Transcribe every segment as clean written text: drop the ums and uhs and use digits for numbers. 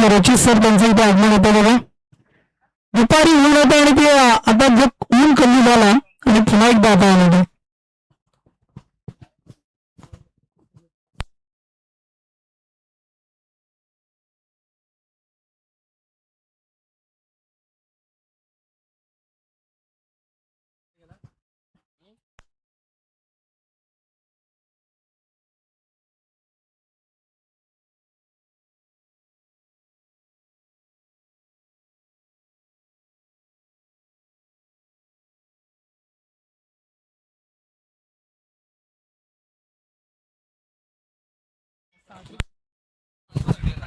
आमचे रचित सर त्यांचं इथे आगमन होतं बघा. दुपारी ऊन होतं आणि ते आता जो ऊन कमी झाला आणि पुन्हा एकदा आता आलं.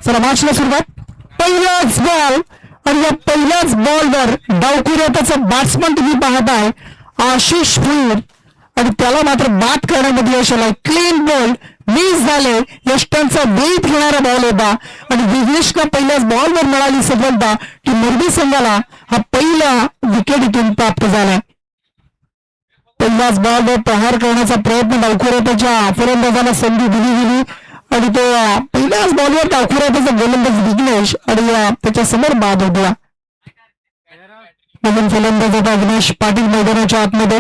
चला मॅचला सुरुवात. पहिलाच बॉल आणि या पहिल्याच बॉलवर डावखुऱ्याचा बॅट्समन तुम्ही पाहताय आशिष भुईर आणि त्याला मात्र बाद करण्यामध्ये यश आलंय. क्लीन बॉल मिस झाले. यष्टांचा वेध घेणारा बॉल होता आणि विघ्नेशला पहिल्याच बॉलवर मिळाली सफलता की मोरबी संघाला हा पहिला विकेट इथून प्राप्त झालाय. पहिल्याच बॉलवर प्रहार करण्याचा प्रयत्न डावखुऱ्याच्या फलंदाजाला संधी दिली गेली आणि तो पहिल्याच बॉलवर डावखुऱ्याचा गोलंदाज विघ्नेश आणि त्याच्या समोर बाद होता. नवीन फलंदाज होता विघ्नेश पाटील मैदानाच्या आतमध्ये.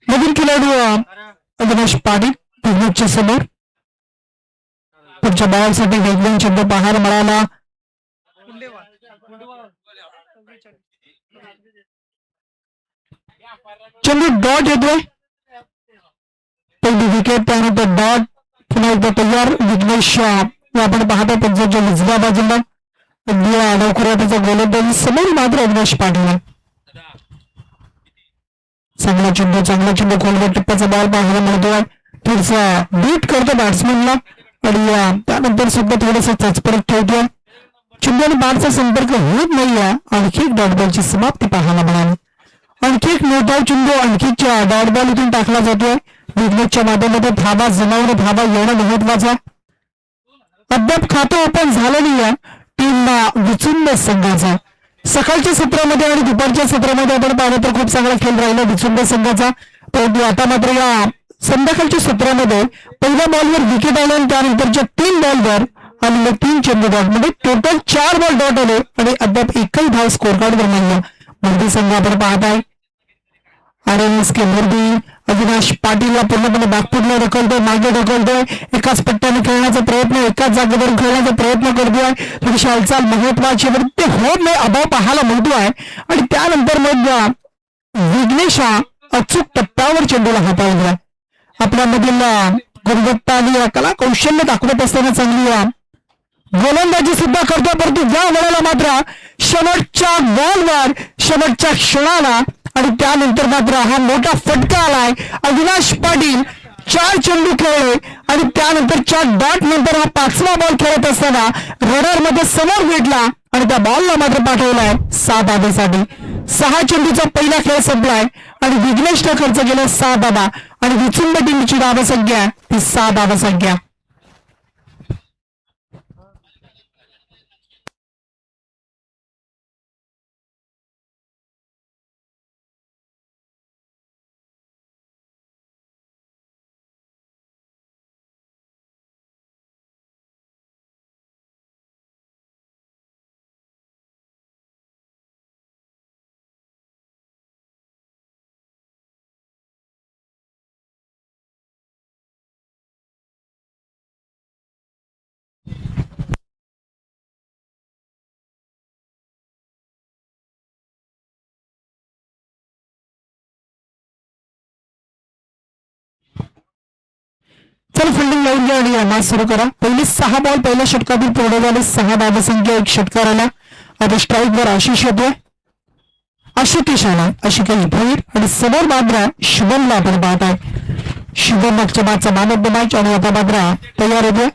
नवीन खेळाडू अविनाश पाटील विघ्नेशच्या समोर. पुढच्या बॉलसाठी वेगवेगळे शब्द पाहायला मिळाला. चंदू डॉट येतोय. पहिली विकेट त्यानंतर डॉट पुन्हा एकदा तयार. विघ्नेश आपण पाहतो पंजाबच्या उजव्या बाजूला डावखुऱ्याचा गोलंदाज समोर मात्र अविनाश पाटील. चांगला चेंडू खोलवर टप्प्याचा बॉल पाहायला मिळतोय. थोडसा बीट करतो बॅट्समॅनला आणि त्यानंतर सुद्धा थोडंसं चचपरत ठेवतोय. चेंडू आणि बॅटचा संपर्क होत नाहीये. आणखी एक डॉट बॉलची समाप्ती पाहायला मिळाली. आणखी एक नोटाव चेंडू आणखीच्या डॉट बॉल इथून टाकला जातोय. विघ्नेशच्या माध्यमातून धावा जमावून धावा येणं महत्वाचा. अद्याप खातं ओपन झालं नाहीये टीमला विचुंब संघाचा. सकाळच्या सत्रामध्ये आणि दुपारच्या सत्रामध्ये आपण पाहिलं तर खूप चांगला खेळ राहिला विचुंब संघाचा. परंतु आता मात्र या संध्याकाळच्या सत्रामध्ये पहिल्या बॉलवर विकेट आले आणि त्यानंतरच्या 3 बॉलवर आलेले 3 चेंडू डॉट मध्ये टोटल 4 बॉल डॉट आले आणि अद्याप एकही धाव स्कोर कार्डवर नाही. मोरबी संघ आपण पाहताय RNSK मोरबी अविनाश पाटीलला पूर्णपणे बॅकफुटला ढकलतोय, मागे ढकलतोय. एकाच पट्ट्याने खेळण्याचा प्रयत्न, एकाच जागेवर खेळण्याचा प्रयत्न करतोय. थोडीशी हालचाल महत्वाची ते होत नाही अभाव पाहायला मिळतोय आणि त्यानंतर मग विघ्नेश अचूक टप्प्यावर चेंडूला हाताळला. आपल्यामधील गुणवत्ता आणि कला कौशल्य दाखवत असताना चांगली गोलंदाजी सुद्धा करतो. परंतु या वेळेला मात्र शेवटच्या बॉलवर शेवटच्या क्षणाला आणि त्यानंतर मात्र हा मोठा फटका आलाय. अविनाश पाटील 4 चेंडू खेळले आणि त्यानंतरच्या डॉट नंतर हा 5वा बॉल खेळत असताना रडर मध्ये समोर भेटला आणि त्या बॉलला मात्र पाठवलाय 6 धावेसाठी. 6 चेंडूचा पहिला खेळ संपलाय आणि विघ्नेशला खर्च केला 6 धावा आणि विचुंब टीमची धावसंख्या ती 6 धावसंख्या. चल फिल्डिंग लावून घ्या आणि मॅच सुरू करा. पहिली 6 बॉल पहिल्या षटकातील पूर्ण झाले. 6 धावसंख्या 1 षटकार आला. आता स्ट्राईक वर आशिष येतोय. आशुकेश आला. आशुकेश भोईर आणि समोर मात्र शुभमला आपण पाहताय. शुभम मागच्या मॅचचा मॅन ऑफ द मॅच आणि आता मात्र तयार होतोय.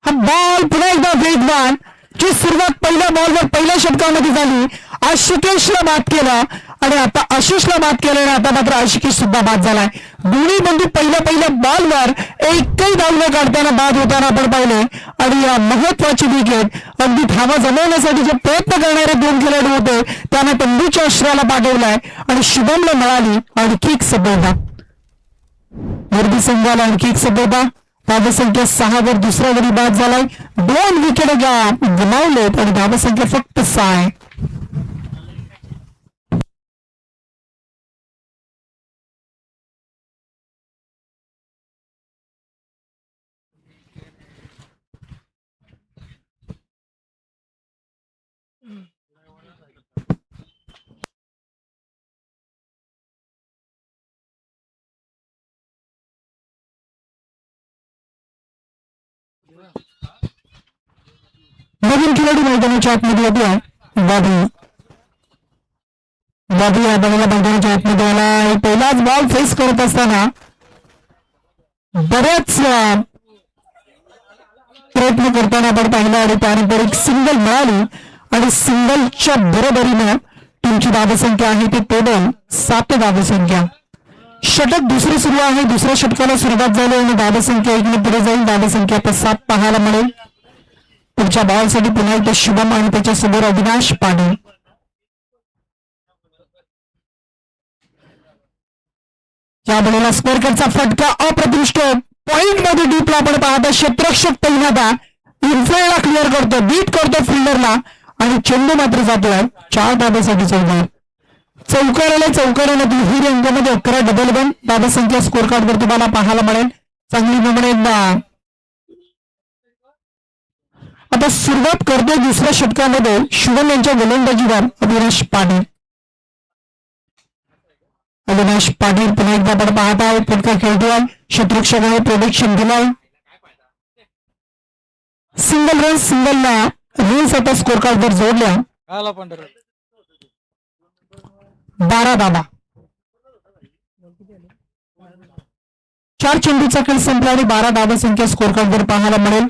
हा बॉल पुन्हा एकदा वेगवान जी सुरुवात पहिल्या बॉलवर पहिल्या षटकामध्ये झाली आशिकेशला बाद केला आणि आता आशिषला बाद केल्याने आता मात्र आशिकेश सुद्धा बाद झालाय. दोन्ही बंधू पहिल्या बॉलवर एकही धाव न काढताना बाद होताना आपण पाहिले आणि या महत्वाची विकेट अगदी धावा जमवण्यासाठी जे प्रयत्न करणारे दोन खेळाडू होते त्यांना तंबूच्या अश्राला पाठवलाय आणि शुभमला मिळाली आणखी एक सफलता. मोरबी संघाला आणखी एक सफलता. धावसंख्या 6 वर दुसरा गडी बाद झालाय. 2 विकेट गमावलेत आणि धावसंख्या फक्त 6 आहे. नवीन खेळाडू मैदानाच्या आतमध्ये येतो बाबी या बघायला मैदानाच्या आतमध्ये आला. पहिलाच बॉल फेस करत असताना बरेच प्रयत्न करताना आपण पाहिला आणि त्यानंतर एक सिंगल मिळाली आणि सिंगलच्या बरोबरीनं टीमची धावसंख्या आहे ती टेबल 7 धावसंख्या. षटक दुसरे सुरू आहे. दुसऱ्या षटकाला सुरुवात झाली आणि धावसंख्या 1 पुढे जाईल. धावसंख्या आता 7 पाहायला मिळेल. पुढच्या बॉलसाठी पुन्हा एकदा शुभम आणि त्याच्या समोर अविनाश पाटील. या बॉलला स्कोरकडचा फटका अप्रतिष्ठ पॉइंट मध्ये डीपला आपण पाहता क्षेत्ररक्षक तैनाता इन्फिल्डला क्लिअर करतो, बीट करतो फिल्डरला आणि चेंडू मात्र जातोय 4 धाब्यासाठी चौकाराला दुहेरी अंकामध्ये 11 डबल वन. धावसंख्या स्कोर कार्डवर तुम्हाला पाहायला मिळेल. चांगली प्रमाणे आता सुरुवात करतोय दुसऱ्या षटकामध्ये शुभम यांच्या गोलंदाजीवर अविनाश पाटील. पुन्हा एकदा आपण पाहत आहोत. फटका खेळतोय. क्षेत्ररक्षकाने प्रोटेक्शन दिलाय. सिंगलला रूल्स आता स्कोर कार्डवर जोडल्या. 12 धावा. 4 चेंडूचा खेळ संपला आणि 12 धावसंख्या स्कोर कार्डवर पाहायला मिळेल.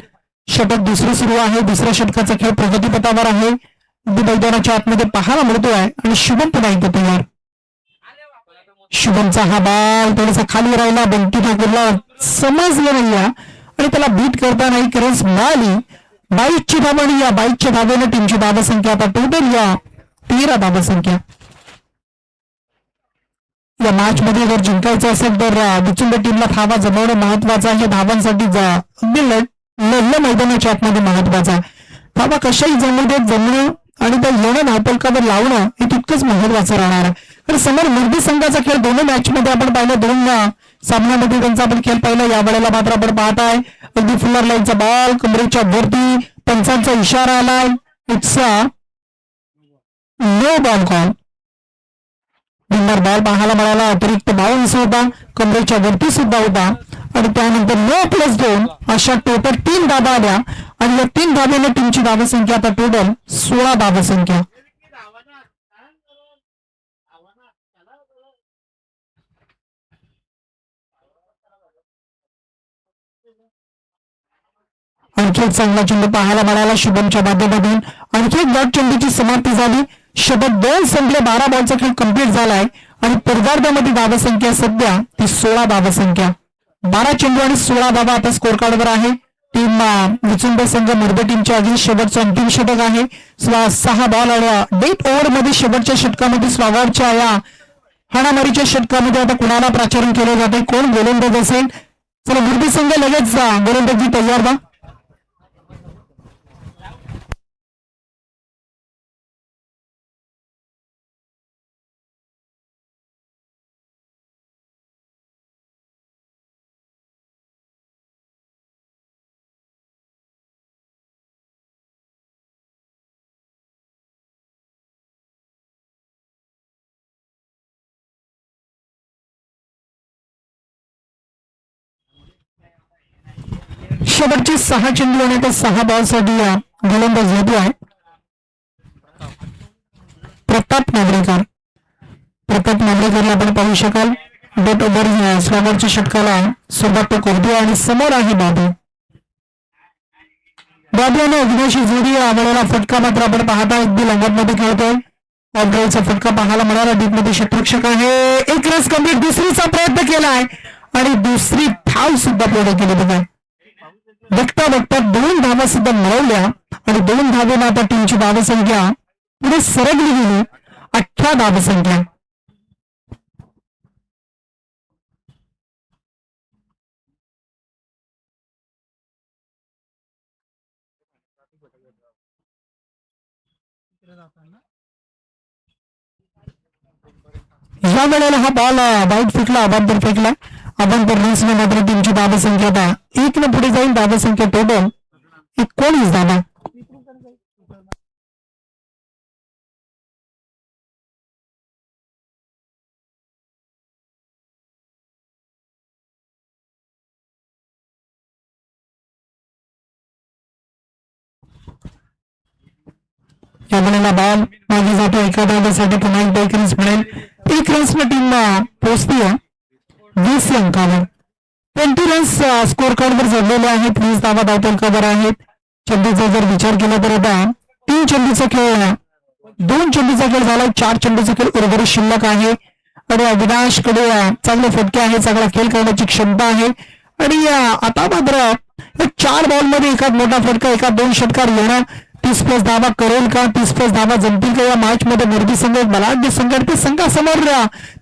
षटक दुसरे सुरू आहे. दुसऱ्या षटकाचा खेळ प्रगतीपथावर आहे. मैदानाच्या आतमध्ये पाहायला मिळतोय आणि शुभम पुन्हा एकदा तयार. शुभमचा हा बॉल थोडासा खाली राहिला. बंटी ठाकूरला समजलं नाही आणि त्याला बीट करता नाही रन्स मिळाली. 22ची धाव आणि या 22च्या धावेनं टीमची धावसंख्या आता टोटल या 13 धावसंख्या. या मॅच मध्ये जर जिंकायचं असेल तर विचुंब टीमला धावा जमवणं महत्वाचं आहे. धावांसाठी अगदी लढलं मैदानाच्या आतमध्ये महत्वाचं आहे. धावा कशाही जमणं आणि त्या येणं धावपलकावर लावणं हे तितकंच महत्वाचं राहणार आहे. तर समोर मोरबी संघाचा खेळ दोन्ही मॅच मध्ये आपण पाहिलं. 2 सामन्यामध्ये त्यांचा आपण खेळ पाहिला. या वेळेला मात्र आपण पाहताय अगदी फुल्लर लाईनचा बॉल कमरेच्या वरती. पंचांचा इशारा आलाय. It's no ball call. Winner ball पाहायला मिळाला. अतिरिक्त बाउन्स होता. कमरेच्या वरती सुद्धा होता आणि त्यानंतर 9+2 अशा टोटल 3 धावा आल्या आणि या 3 धाब्याने टीमची धावसंख्या आता टोटल 16 धावसंख्या. आणखी एक चांगला चेंडू पाहायला मिळाला शुभमच्या माध्यमातून. आणखी एक डॉट चेंडूची समाप्ती झाली. षटक 2 संपले. 12 बॉलचा खेळ कंप्लीट झालाय आणि पूर्वार्धामध्ये धावसंख्या सध्या ती 16 धावसंख्या. 12 चेंडू आणि 16 धावा आता स्कोर कार्डवर आहे. टीम विचुंब संघ मोरबी टीमच्या आधी शेवटचं अंतिम षटक आहे. 6 बॉल आणि डेथ ओव्हर मध्ये शेवटच्या षटकामध्ये स्वागतच्या या हाणामारीच्या षटकामध्ये आता कुणाला प्राचारण केलं जाते, कोण गोलंदाज असेल. चला मोरबी संघ लगेच गोलंदाजी तयार बा. शेवटचे 6 चेंडू आणि त्या 6 बॉलसाठी गोलंदाज आहे प्रताप नागरेकरला आपण पाहू शकाल. डेट ओव्हर स्वागतच्या षटकाला सुरुवात तो करतोय आणि समोर आहे बाबू आणि अविनाशी जोडी आवडलेला फटका मात्र आपण पाहता. अगदी लंगामध्ये खेळतोय. चा फटका पाहायला मिळाला. डीपमध्ये क्षेत्ररक्षक आहे. एक रस कंप्लीट. दुसरीचा प्रयत्न केलाय आणि दुसरी धाव सुद्धा पूर्ण केली. बघा बघता बघता 2 धावा सुद्धा मिळवल्या आणि 2 धावेनं आता टीमची धावसंख्या पुढे सरकली गेली. 18 धावसंख्या. या वेळेला हा बॉल वाईट फेकला. अबांतर फेकला. अबांतर रेसने मात्र टीमची धावसंख्या आता 1 न पुढे जाईल. धावसंख्या टोटल 19 धावा. या वेळेला बॉल मागे जातो. एका धावेसाठी पुन्हा एकदा 1 रन्स मिळेल. 1 रन्सनं टीम पोहोचते 20 अंकावर. 20 रन्स स्कोर कार्डवर जोडलेले आहेत. 20 धावा धावफलकावर आहेत. चेंडूचा जर विचार केला तर आता 3 चेंडूचा खेळ, 2 चेंडूचा खेळ झाला. 4 चेंडूचा खेळ उर्वरित शिल्लक आहे आणि अविनाश कडे चांगले फटके आहे. चांगला खेळ करण्याची क्षमता आहे आणि आता मात्र 4 बॉलमध्ये एखाद मोठा फटका, एखाद 2 षटकार येणार. 30+ धावा करेल का? 30+ धावा जमतील का या मॅच मध्ये? मोरबी संघ बलाढ्य संघ, ते संघासमोर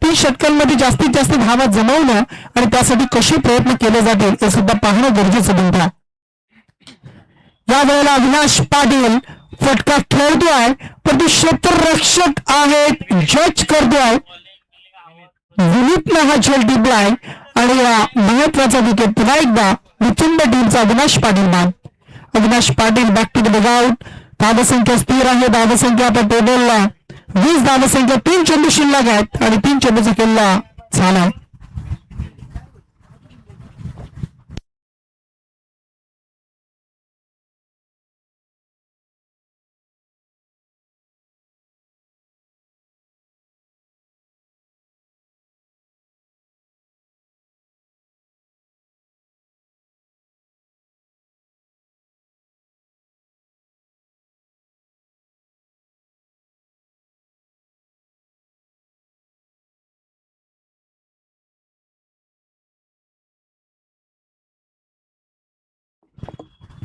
3 षटकांमध्ये जास्तीत जास्त धावा जमवणं आणि त्यासाठी कसे प्रयत्न केले जातील हे सुद्धा पाहणं गरजेचं बनतं. या वेळेला अविनाश पाटील फटका खेळतोय पण तो क्षेत्ररक्षक आहेत, जज करतोय. विनीतनं हा झेल टिपलाय आणि महत्वाचा विकेट पुन्हा एकदा विचुंब टीमचा अविनाश पाटील मान. Avinash Patil back to the dugout. धावसंख्या स्थिर आहे. धावसंख्या आता टेबल 20 धावसंख्या. 3 चेंडू शिल्लक आहेत आणि 3 चेंडूचा किल्ला झालाय.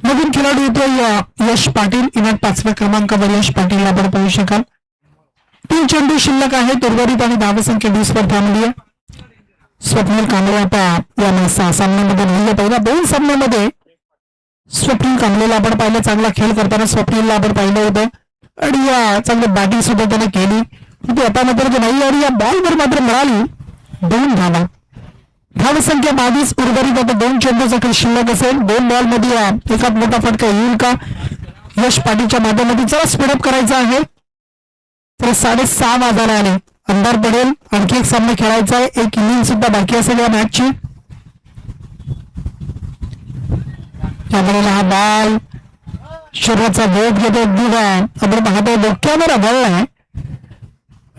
नवीन खेळाडू येतो यश पाटील. इव्हेंट 5व्या क्रमांकावर यश पाटील आपण पाहू शकाल. 3 चेंडू शिल्लक आहेत. उर्वरित आणि धावसंख्या 20 वर थांबली आहे. स्वप्नील कांबळे आता या सामन्यामध्ये राहिले. पहिल्या 2 सामन्यामध्ये स्वप्नील कांबळेला आपण पाहिलं. चांगला खेळ करताना स्वप्नीलला आपण पाहिलं होतं आणि चांगली बॅटिंग सुद्धा त्याने केली. आता मात्र नाही आणि या बॉलवर मात्र मिळाली 2 धावा. धावसंख्या 22. उर्वरित आता 2 चेंडूचा खेळ शिल्लक असेल. 2 बॉल मध्ये एकात मोठा फटका येईल का? यश पाटीलच्या माध्यमातून जरा स्पीडअप करायचा आहे. तर 6:30 वाजायला आले. अंधार पडेल. आणखी एक सामना खेळायचा आहे. एक इनिंग सुद्धा बाकी असेल या मॅचची. त्यावेळेला हा बॉल शरीराचा वेग घेतो. आपण पाहतोय डोक्यावर आढळलाय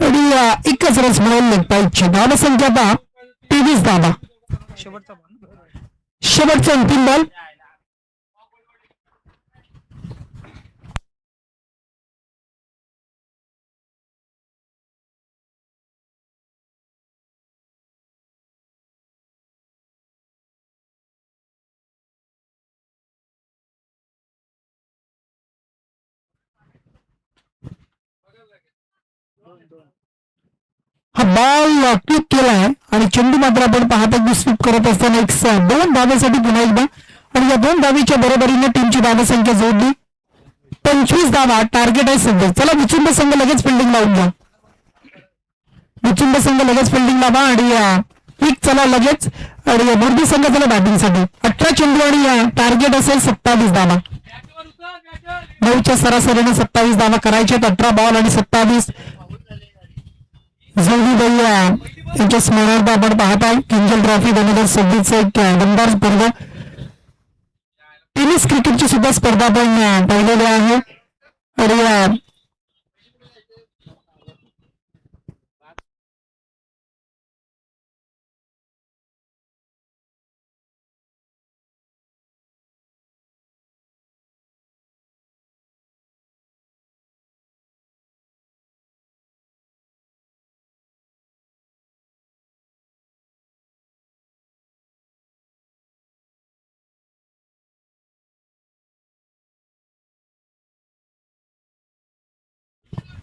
आणि एकच रस मिळेल लेग पाईपची. धावसंख्या आता 23 धावा. शेवटचा अंतिम बॉल. हा बॉल क्लिक केलाय आणि चेंडू मात्र आपण पाहता स्वीप करत असताना 2 धावेसाठी पुन्हा एकदा आणि या 2 धावेच्या बरोबरीने टीमची धावसंख्या जोडली. 25 धावा टार्गेट आहे सध्या. चला विचुंब संघ लगेच फिल्डिंग लावून घ्या. विचुंब संघ लगेच फिल्डिंग लावा आणि क्विक चला लगेच. आणि मोरबी संघ चला बॅटिंगसाठी. 18 चेंडू आणि टार्गेट असेल 27 धावा. 9च्या सरासरीने 27 धावा करायचे. 18 बॉल आणि 27. जोगी भैया यांच्या स्मरणार्थ आपण पाहताय किंजल ट्रॉफी 2026 एक दमदार स्पर्धा. टेनिस क्रिकेटची सुद्धा स्पर्धा आपण पाहिलेली आहे आणि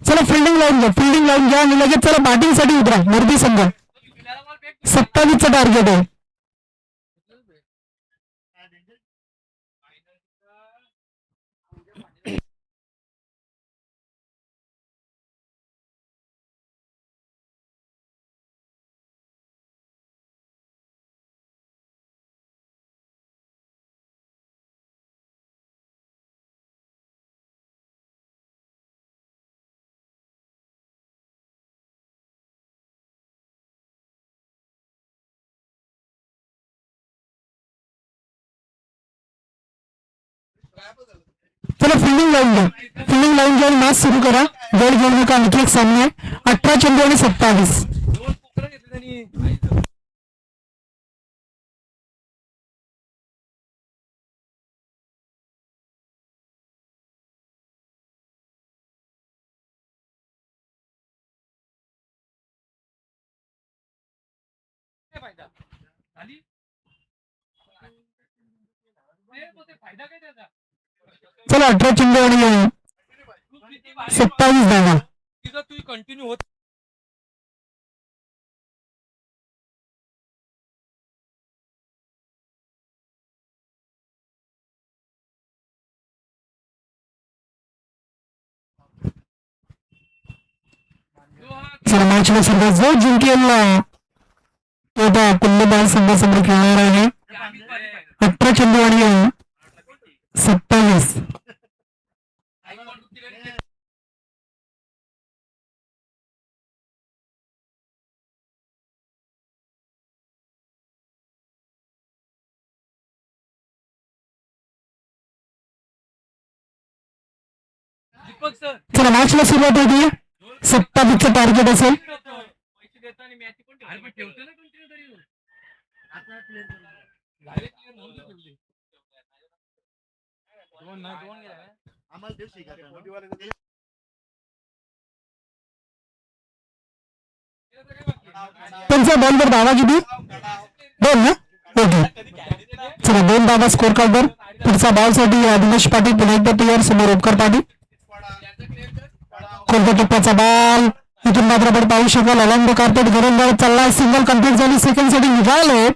चला फिल्डिंग लावून घ्या आणि लगेच चला बॅटिंगसाठी उतरा मोरबी संघ. 27चं टार्गेट आहे. चला फिल्डिंग लावून घ्या आणि मॅच सुरू करा. वेळ घेऊ नका. आणखी एक सामना आहे. 18 चेंडू आणि 27. चला 18 चेंडू आणि 27 धावा. कंटिन्यू होत चला मॅचला सुरुवात. जो जिंकेल तो आता कुल्लेबाल संघासमोर खेळणार आहे. 18 चेंडू आणि 27. चला मॅचला सुरुवात होती. 27चं टार्गेट असेल. त्यांचा बॉलवर धावा किती? 2 ना. ओके चला 2 धावा स्कोर कार्डवर. पुढचा बॉलसाठी दिनेश पाटील पुन्हा एकदा तयार. समोर ओमकार पाटील. कोणत्या टप्प्याचा बॉल इथून मात्र आपण पाहू शकाल. अलंग कार्पेट गोलंदाज चाललाय. सिंगल कम्प्लीट झाली. सेकंड साठी निघाले.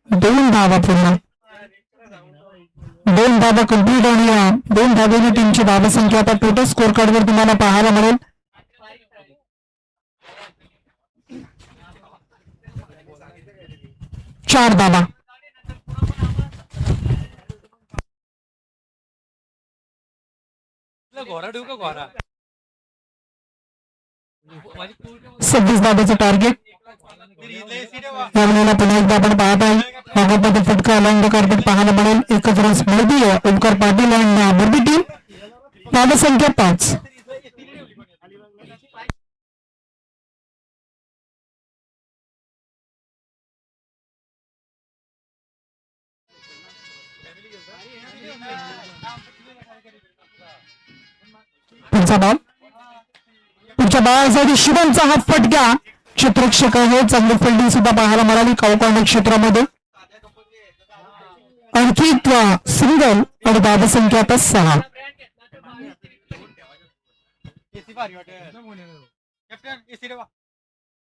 2 धावा पूर्ण. 2 धावा कम्प्लीट आणि 2 धावेने टीमची धावा संख्या आता टोटल स्कोर कार्डवर तुम्हाला पाहायला मिळेल. 4 धावा. घोरा ठेवू का घोरा? 26 धाब्याचं टार्गेट. यावेळेला पुन्हा एकदा आपण पाहत आहे. भागामध्ये फटका अलंग कार्पेट पाहायला मिळेल. एकच रन्स मोदी ओमकार पाटील आणि मोदी टीम. धावा संख्या 5. पुढचा बॉल. पुढच्या बॉलसाठी शुभमचा हा फटका क्षेत्ररक्षक आहे. चांगली फिल्डिंग सुद्धा पाहायला मिळाली कॉर्नर क्षेत्रामध्ये. आणखी सिंगल आणि धावा संख्या आता 6.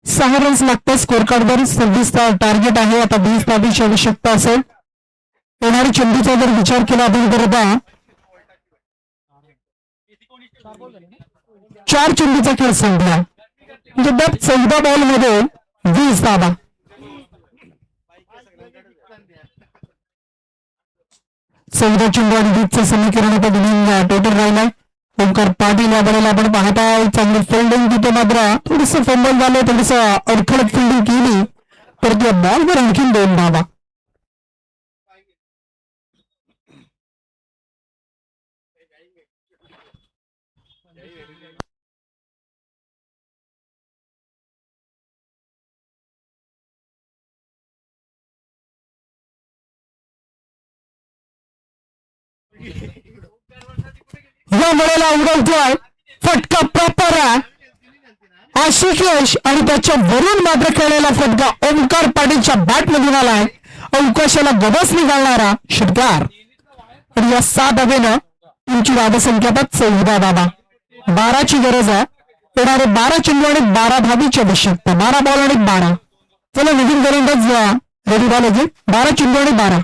6 रन्स लागतात स्कोर कार्डवर. 26 टार्गेट आहे. आता 20 धावेची आवश्यकता असेल. येणारी चेंडूचा जर विचार केला आपण तर 4 चेंडूचा खेळ संपला. म्हणजे 14 बॉल मध्ये 20 धावा. 14 चेंडू आणि 20चं समीकरण आता गुणून टोटल राहिलाय. ओमकार पाटील या बळेला आपण पाहताय. चांगली फिल्डिंग तिथे मात्र थोडस फंबल झालं. थोडस अडखळत फिल्डिंग केली तर त्या बॉलवर आणखीन 2 धावा. या वेळेला उडवतोय फटका प्रॉपर आशिकेश आणि त्याच्या वरून मात्र खेळलेला फटका ओमकार पाटीलच्या बॅट मधून आलाय. अवकाशाला गबस निघालणारा षटकार. आणि या 7 धावेनं तुमची धावा संख्या 14 धावा. 12ची गरज आहे. येणारे 12 चेंडू आणि 12 धाबीची आवश्यकता. 12 बॉल आणि 12. चला नवीन गोलंदाज रेडी झाले जे 12 चेंडू आणि 12.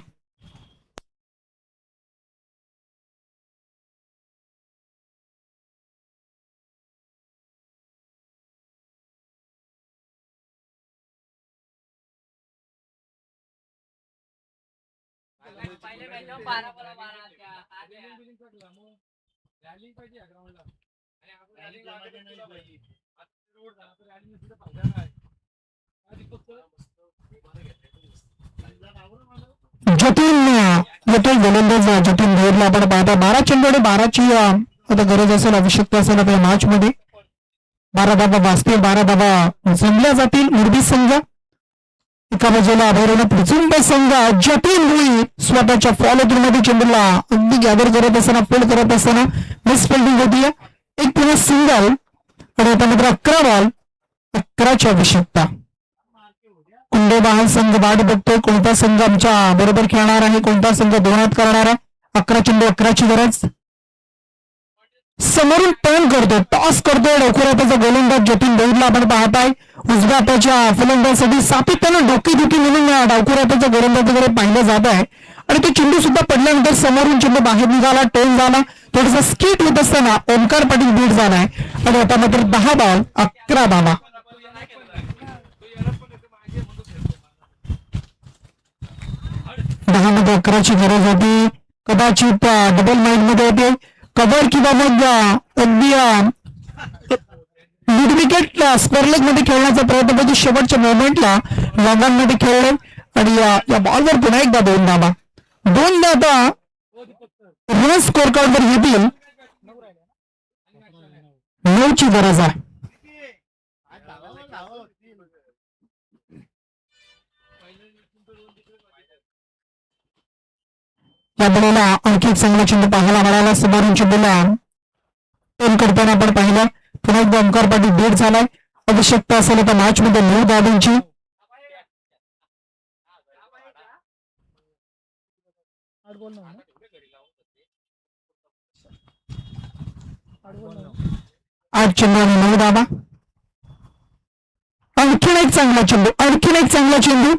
जतीन गोलंदाज जतीन भोरला आपण पाहता. 12 चेंडू आणि 12ची आता गरज असेल, आवश्यकता असेल आपल्या मॅच मध्ये. 12 धाबा वाचतील, 12 धाबा जमल्या जातील. मुरबी संघ एका बाजूला अभयारण्य प्रचंड संघ जतीन भोई स्वतःच्या फॉलो थ्रू मध्ये चेंडूला अगदी गॅदर करत असताना, फील्ड करत असताना मिस फिल्डिंग होतीये. एक पुन्हा सिंगल आणि आता मात्र 11 बॉल 11ची आवश्यकता. कुंडेबहाल संघ वाट बघतोय कोणता संघ आमच्या बरोबर खेळणार आहे, कोणता संघ दोनात करणार आहे. 11 चेंडू 11ची गरज. समोरून टर्न करतो, टॉस करतोय डोकुराताचा गोलंदाज जतीन भोईरला आपण पाहताय. उजव्या हाताच्या फलंदाजासाठी सातत्यानं डोकेदुखी म्हणून डावकुराताच्या गोलंदाजाकडे पाहिलं जात आहे. आणि तो चेंडू सुद्धा पडल्यानंतर समोरून चेंडू बाहेर निघाला, टर्न झाला. थोडासा स्किट होत असताना ओमकार पाटील बीट झालाय. आणि आता मात्र 10 बॉल 11 धावा. 10 मध्ये 11ची गरज होती. कदाचित डबल माइंड मध्ये होते कव्हर किंवा मग अगदी मिड विकेट स्क्वेअर लेग मध्ये खेळण्याचा प्रयत्न पाहिजे. शेवटच्या मोमेंटला लॉंगांमध्ये खेळले आणि या बॉलवर पुन्हा एकदा 2 धावा. 2 आता रन स्कोर कार्ड वर येतील. 9ची गरज आहे. या बॉलला आणखी एक चांगला चेंडू पाहायला मिळाला. समोरून चेंडूला टर्न करताना आपण पाहिलं. पुन्हा एकदा ओमकार पाटील बीट झालाय. आवश्यकता असेल तर मॅच मध्ये 9 धावांची. आठ चेंडू आणि 9 धावा. आणखीन एक चांगला चेंडू, आणखीन एक चांगला चेंडू.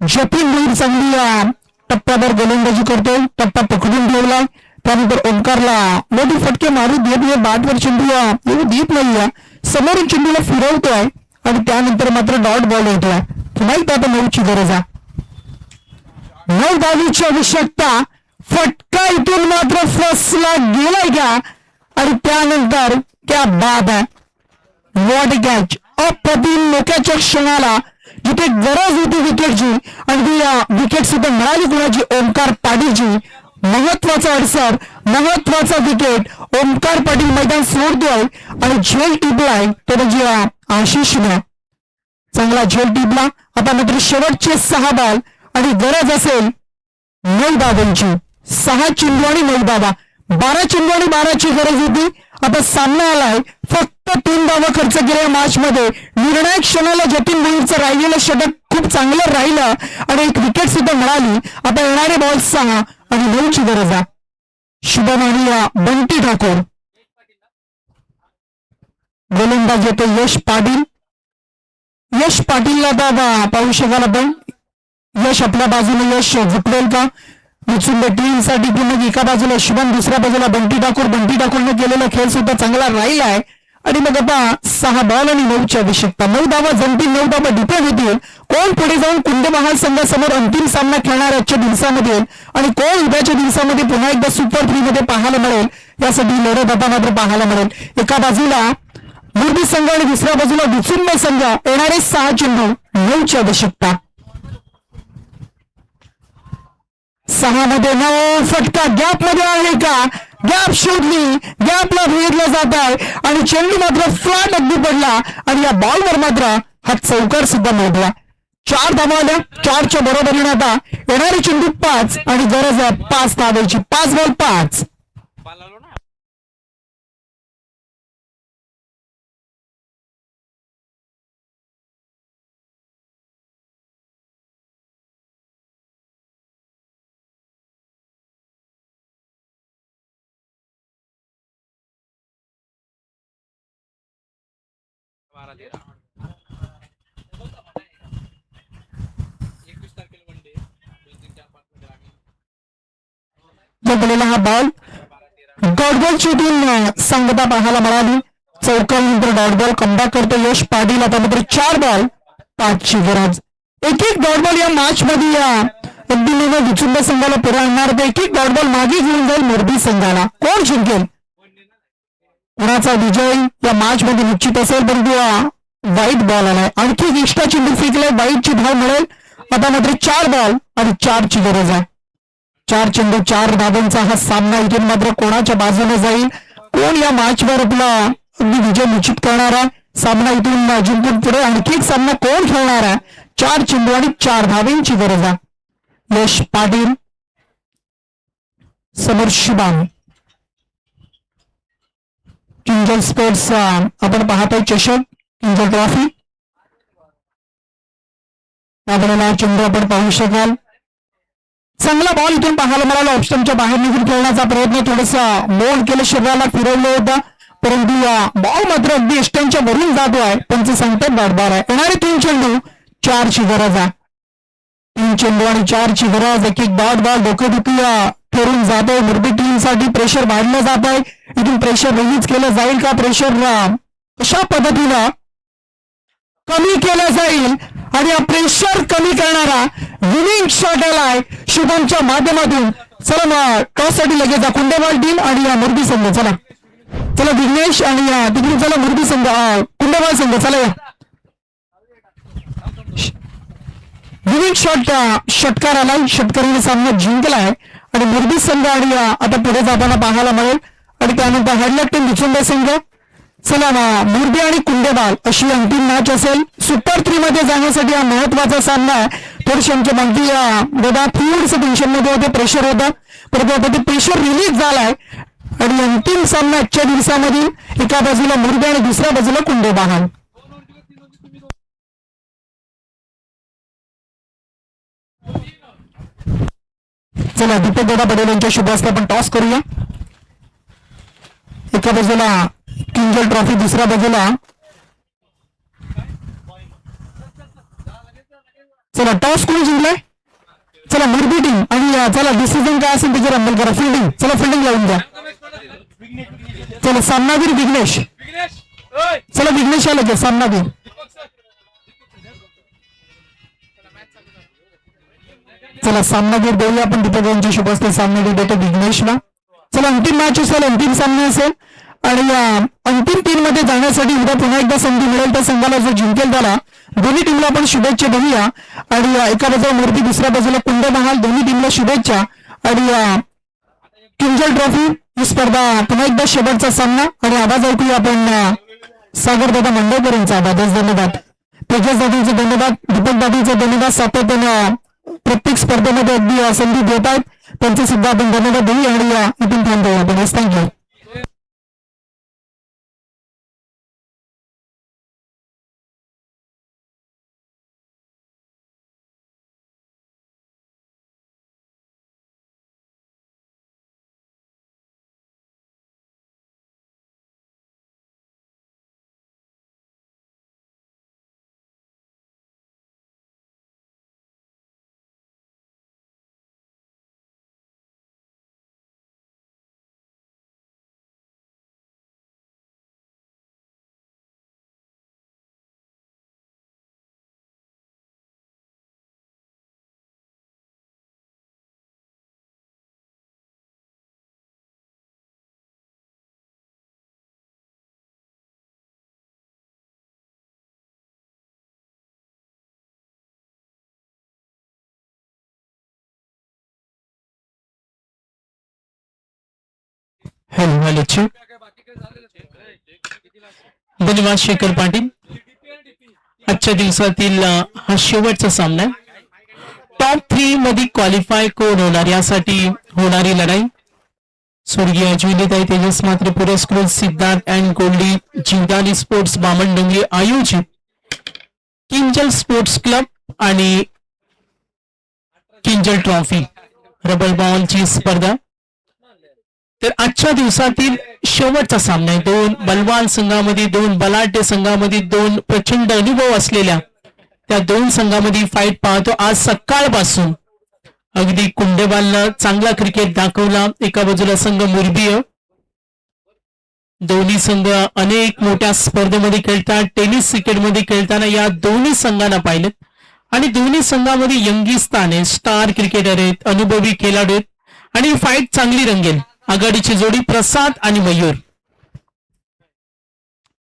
जतीन भोईर चांगली टप्प्यावर गोलंदाजी करतोय, टप्पा पकडून ठेवलाय. त्यानंतर ओमकारला मोठी फटके मारू देत नाही, बॅटवर चेंडू येऊ देत नाहीये. समोरून चेंडूला फिरवतोय आणि त्यानंतर मात्र डॉट बॉल होतोय. पुन्हा एकदा आता 9ची गरज आहे. 9 धावीची आवश्यकता. फटका इथून मात्र फसला गेलाय का आणि त्यानंतर क्या बाद आहे. What catch. अप्रतिम मोक्याच्या क्षणाला जिथे गरज होती विकेटची आणि विकेट सुद्धा मिळाली कुणाची, ओमकार पाटीलची. महत्वाचा अडसर, महत्वाचा विकेट. ओमकार पाटील मैदान सोडतोय आणि झेल टिपलाय तो म्हणजे आशिषने. चांगला झेल टिपला. आता मात्र शेवटचे 6 बॉल आणि गरज असेल 9 धावांची. 6 चेंडू आणि 9 धावा. 12 चेंडू आणि 12ची गरज होती. आता सामना आलाय. फक्त 3 धावा खर्च केल्या मॅच मध्ये. निर्णायक क्षणाला जतीन भोईरचं राहिलेलं षटक खूप चांगलं राहिलं आणि एक विकेट सुद्धा मिळाली. आता येणारे बॉल 6 आणि 9ची गरज आहे. शुभम आणि बंटी ठाकूर. गोलंदाज येतो यश पाटील. यश पाटीलला दादा पाहू शकाल आपण. यश आपल्या बाजूने यश झुकवेल का मुचुंबे टीम साठी की मग एका बाजूला शुभम, दुसऱ्या बाजूला बंटी ठाकूर. बंटी ठाकूरने केलेला खेळ सुद्धा चांगला राहिला आहे. आणि मग आता 6 बॉल आणि 9ची आवश्यकता. 9 धावा जमतील, 9 धावा डिपेंड होतील. कोण पुढे जाऊन कुंडेबहाल संघासमोर अंतिम सामना खेळणार आजच्या दिवसामध्ये आणि कोण उद्याच्या दिवसामध्ये पुन्हा एकदा सुपर 3 मध्ये पाहायला मिळेल, यासाठी लढत आता मात्र पाहायला मिळेल. एका बाजूला मुरबी संघ आणि दुसऱ्या बाजूला मुचुंबे संघ. येणारे 6 चेंडू 9ची आवश्यकता. 6 मध्ये 9. फटका गॅप मध्ये आहे का? गॅप शोधली, गॅपला भेदला जात आहे आणि चेंडू मात्र फ्लॅट अगदी पडला आणि या बॉलवर मात्र हा चौकार सुद्धा मोडला. 4 धावा आल्या. 4च्या बरोबरीने आता येणारे चेंडू 5 आणि गरज आहे 5 धावांची. 5 बॉल 5. जमलेला हा बॉल डॉट बॉल शूटिंग सांगता पाहायला मिळाली. चौकानंतर डॉट बॉल कमबॅक करतो यश पाटील. आता मात्र 4 बॉल 5 ची गरज. एक एक डॉट बॉल या मॅच मध्ये या अगदी विचुंबा संघाला पुढे आणणार. एक एक डॉट बॉल मागे घेऊन जाईल मोरबी संघाला. कोण जिंकेल, कोणाचा विजय या मॅच मध्ये निश्चित असेल. परंतु वाईट बॉल आलाय, आणखी एक्स्ट्रा चेंडू फेकलाय, वाईटची धाव मिळेल. आता मात्र 4 बॉल आणि 4 ची गरज आहे. 4 चेंडू 4 धावांचा हा सामना इथून मात्र कोणाच्या बाजूने जाईल, कोण या मॅचवर आपला अगदी विजय निश्चित करणार आहे. सामना इथून जिंकून पुढे आणखी एक सामना कोण खेळणार आहे. 4 चेंडू आणि 4 धावांची गरज आहे. यश पाटील समोर शुभाम. किंजल स्पोर्ट्स आपण पाहतोय चषक किंजल ट्रॉफी. आपल्याला चेंडू आपण पाहू शकाल. चांगला बॉल इथून पाहायला मिळाला. ऑप्शनच्या बाहेर निघून खेळण्याचा प्रयत्न, थोडासा मोड केलं, शरीराला फिरवलं होतं, परंतु बॉल मात्र अगदी एष्ट्यांच्या वरून जातो आहे. त्यांचे सांगतात बॉडबार आहे. येणारे 3 चेंडू 4 ची गरज आहे. 3 चेंडू आणि 4 ची गरज. एक एक बॉल डोकेदुखी ठरून जातोय. मोरबी टीम साठी प्रेशर वाढलं जात आहे. इथून प्रेशर रिलीज केलं जाईल का, प्रेशर कशा पद्धतीनं कमी केलं जाईल आणि प्रेशर कमी करणारा विनिंग शॉट आलाय शुभमच्या माध्यमातून. चला टॉस साठी लगेच कुंडेवाल टीम आणि मोरबी संघ. चला चला विघ्नेश आणि तिकडून चला मोरबी संघ, कुंडेवाल संघ. चला या विनिंग शॉट षटकार आलाय. षटकाराने सामना जिंकलाय आणि मोरबी संघ आणि आता पुढे जाताना पाहायला मिळेल. आणि त्यानंतर हॅडलॅक टीम विचुंबा संघ. चला मोरबी आणि कुंडेबाल अशी अंतिम मॅच असेल. सुपर 3 मध्ये जाण्यासाठी हा महत्वाचा सामना आहे. थोडीशी आमची मागणी दादा थोडंसं टेन्शन मध्ये होते, प्रेशर होतं, परंतु आता ते प्रेशर रिलीज झालाय आणि अंतिम सामना आजच्या दिवसामध्ये एका बाजूला मोरबी आणि दुसऱ्या बाजूला कुंडेबाल. चला दीपक दादा पटेल यांच्या शुभ हस्ते आपण टॉस करूया. एका बाजूला किंजल ट्रॉफी, दुसऱ्या बाजूला चला टॉस कोणी जिंकलाय. चला मोरबी टीम. आणि चला डिसिजन काय असेल त्याच्यावर अंमल करा. फिल्डिंग, चला फिल्डिंग लावून द्या. चला सामनावीर विघ्नेश. चला विघ्नेश आलं का सामनावीर. चला सामनावीर देऊया आपण. दीपक यांची शुभ हस्ते सामना देतो विघ्नेशला. चला अंतिम मॅच असेल, अंतिम सामना असेल आणि अंतिम 3 मध्ये जाण्यासाठी उद्या पुन्हा एकदा संधी मिळेल. त्या संघाला जो जिंकेल त्याला दोन्ही टीमला आपण शुभेच्छा देऊया. आणि एका बाजूला मोरबी, दुसऱ्या बाजूला कुंडेबहाल, दोन्ही टीमला शुभेच्छा. आणि किंजल ट्रॉफी ही स्पर्धा पुन्हा एकदा शेवटचा सामना. आणि आवाज ऐकूया आपण सागर दादा मंडळकर यांचा आवाज. धन्यवाद तेजस दादांचे धन्यवाद, दीपक दादांचे धन्यवाद. सातत्यानं प्रत्येक स्पर्धेमध्ये अगदी संधी देत आहेत, त्यांचे सुद्धा आपण धन्यवाद देऊ. आणि इथून थांबतो आपण. थँक्यू. धन्यवाद शेखर पाटील. आजच्या दिवसातील हा शेवटचा सामना. टॉप 3 मध्ये क्वालिफाय कोण होणार यासाठी होणारी लढाई. स्वर्गीय ज्वेलिताई तेजस मात्र पुरस्कृत सिद्धार्थ अँड गोल्डी जिंदाली स्पोर्ट्स बामणडोंगरी आयोजित किंजल स्पोर्ट्स क्लब आणि किंजल ट्रॉफी रबर बॉलची स्पर्धा तर आजच्या दिवसातील शेवटचा सामना आहे. दोन बलवान संघामध्ये, दोन बलाढ्य संघामध्ये, दोन प्रचंड अनुभव असलेल्या त्या दोन संघामध्ये फाईट पाहतो. आज सकाळपासून अगदी कुंडेबालनं चांगला क्रिकेट दाखवला. एका बाजूला संघ मुरबीय, दोन्ही संघ अनेक मोठ्या स्पर्धेमध्ये खेळतात. टेनिस क्रिकेटमध्ये खेळताना या दोन्ही संघांना पाहिलं आणि दोन्ही संघामध्ये यंगिस्तान आहे, स्टार क्रिकेटर आहेत, अनुभवी खेळाडू आहेत आणि फाईट चांगली रंगेल. आघाडीची जोडी प्रसाद आणि मयूर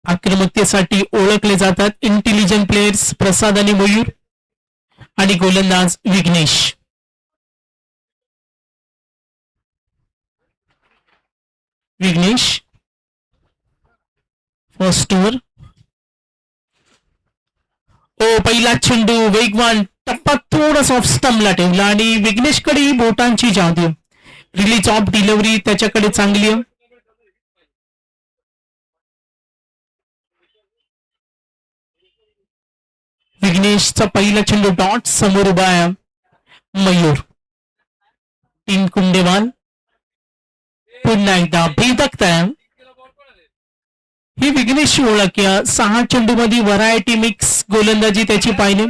आक्रमकतेसाठी ओळखले जातात. इंटेलिजंट प्लेयर्स प्रसाद आणि मयूर आणि गोलंदाज विघ्नेश. Vighnesh first over. पहिला चेंडू वेगवान, टप्पा थोडासा ऑफ स्टंपला ठेवला आणि विघ्नेशकडे ही बोटांची जादू. रिलीज ऑफ डिलिव्हरी त्याच्याकडे चांगली आहे. विघ्नेशचा पहिला चेंडू डॉट, समोर उभा आहे मयूर. तीन कुंडेवाल पुन्हा एकदा भेदकता. ही विघ्नेशची ओळख या 6 चेंडूमध्ये व्हरायटी मिक्स गोलंदाजी त्याची पाहिली.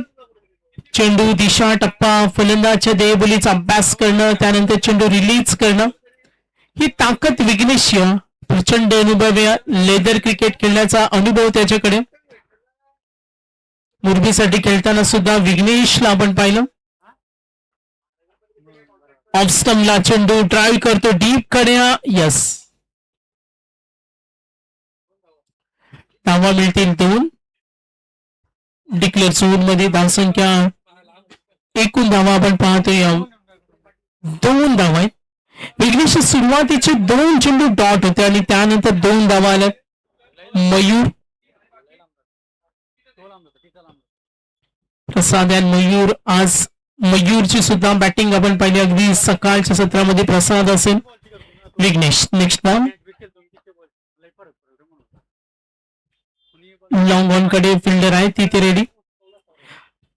चेंडू दिशा, टप्पा, फलंदाजच्या देहबोलीचा अभ्यास करणं, त्यानंतर चेंडू रिलीज करणं, ही ताकद विघ्नेशची. प्रचंड अनुभव, लेदर क्रिकेट खेळण्याचा अनुभव त्याच्याकडे. मुरबीसाठी खेळताना सुद्धा विघ्नेशला आपण पाहिलं. ऑफ स्टंपला चेंडू ड्राईव्ह करतो डीप कडे, यस. धावा मिळतील 2. डिक्लेअर झोन मध्ये धावसंख्या, एकूण धावा आपण पाहतोय 2 धावा आहेत. विघ्नेश सुरुवातीचे 2 चेंडू डॉट होते आणि त्यानंतर 2 धावा आल्या. मयूर, प्रसाद आणि मयूर. आज मयूरची सुद्धा बॅटिंग आपण पाहिली. अगदी सकाळच्या सत्रामध्ये प्रसाद असेल. विघ्नेश नेक्स्ट धाव. लॉंग ऑन कडे फिल्डर आहे, तिथे रेडी.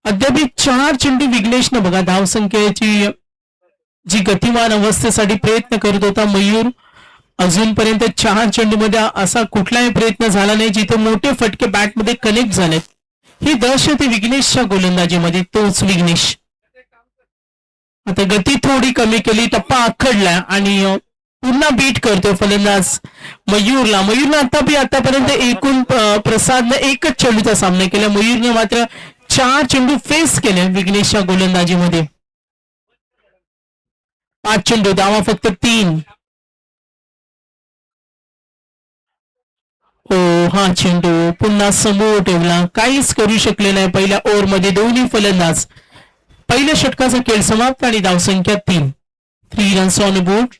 अद्याप 4 चेंडू विघ्नेशनं बघा धावसंख्येची जी गतिमान अवस्थेसाठी प्रयत्न करत होता मयूर, अजूनपर्यंत 4 चेंडूमध्ये असा कुठलाही प्रयत्न झाला नाही जिथे मोठे फटके बॅटमध्ये कनेक्ट झालेत. ही दहशत विघ्नेशच्या गोलंदाजीमध्ये. तोच विघ्नेश आता गती थोडी कमी केली, टप्पा आखडला आणि पुन्हा बीट करतो फलंदाज मयूरला. मयूरनं आतापर्यंत एकूण प्रसादनं 1च चेंडूचा सामना केला. मयूरने मात्र 4 चेंडू फेस केले विघ्नेशच्या गोलंदाजीमध्ये. 5 चेंडू, धावा फक्त 3. हा चेंडू पुन्हा समोर ठेवला, काहीच करू शकले नाही. पहिल्या ओव्हरमध्ये दोन्ही फलंदाज. पहिल्या षटकाचा खेळ समाप्त आणि धावसंख्या 3. 3 रन्स ऑन बोर्ड.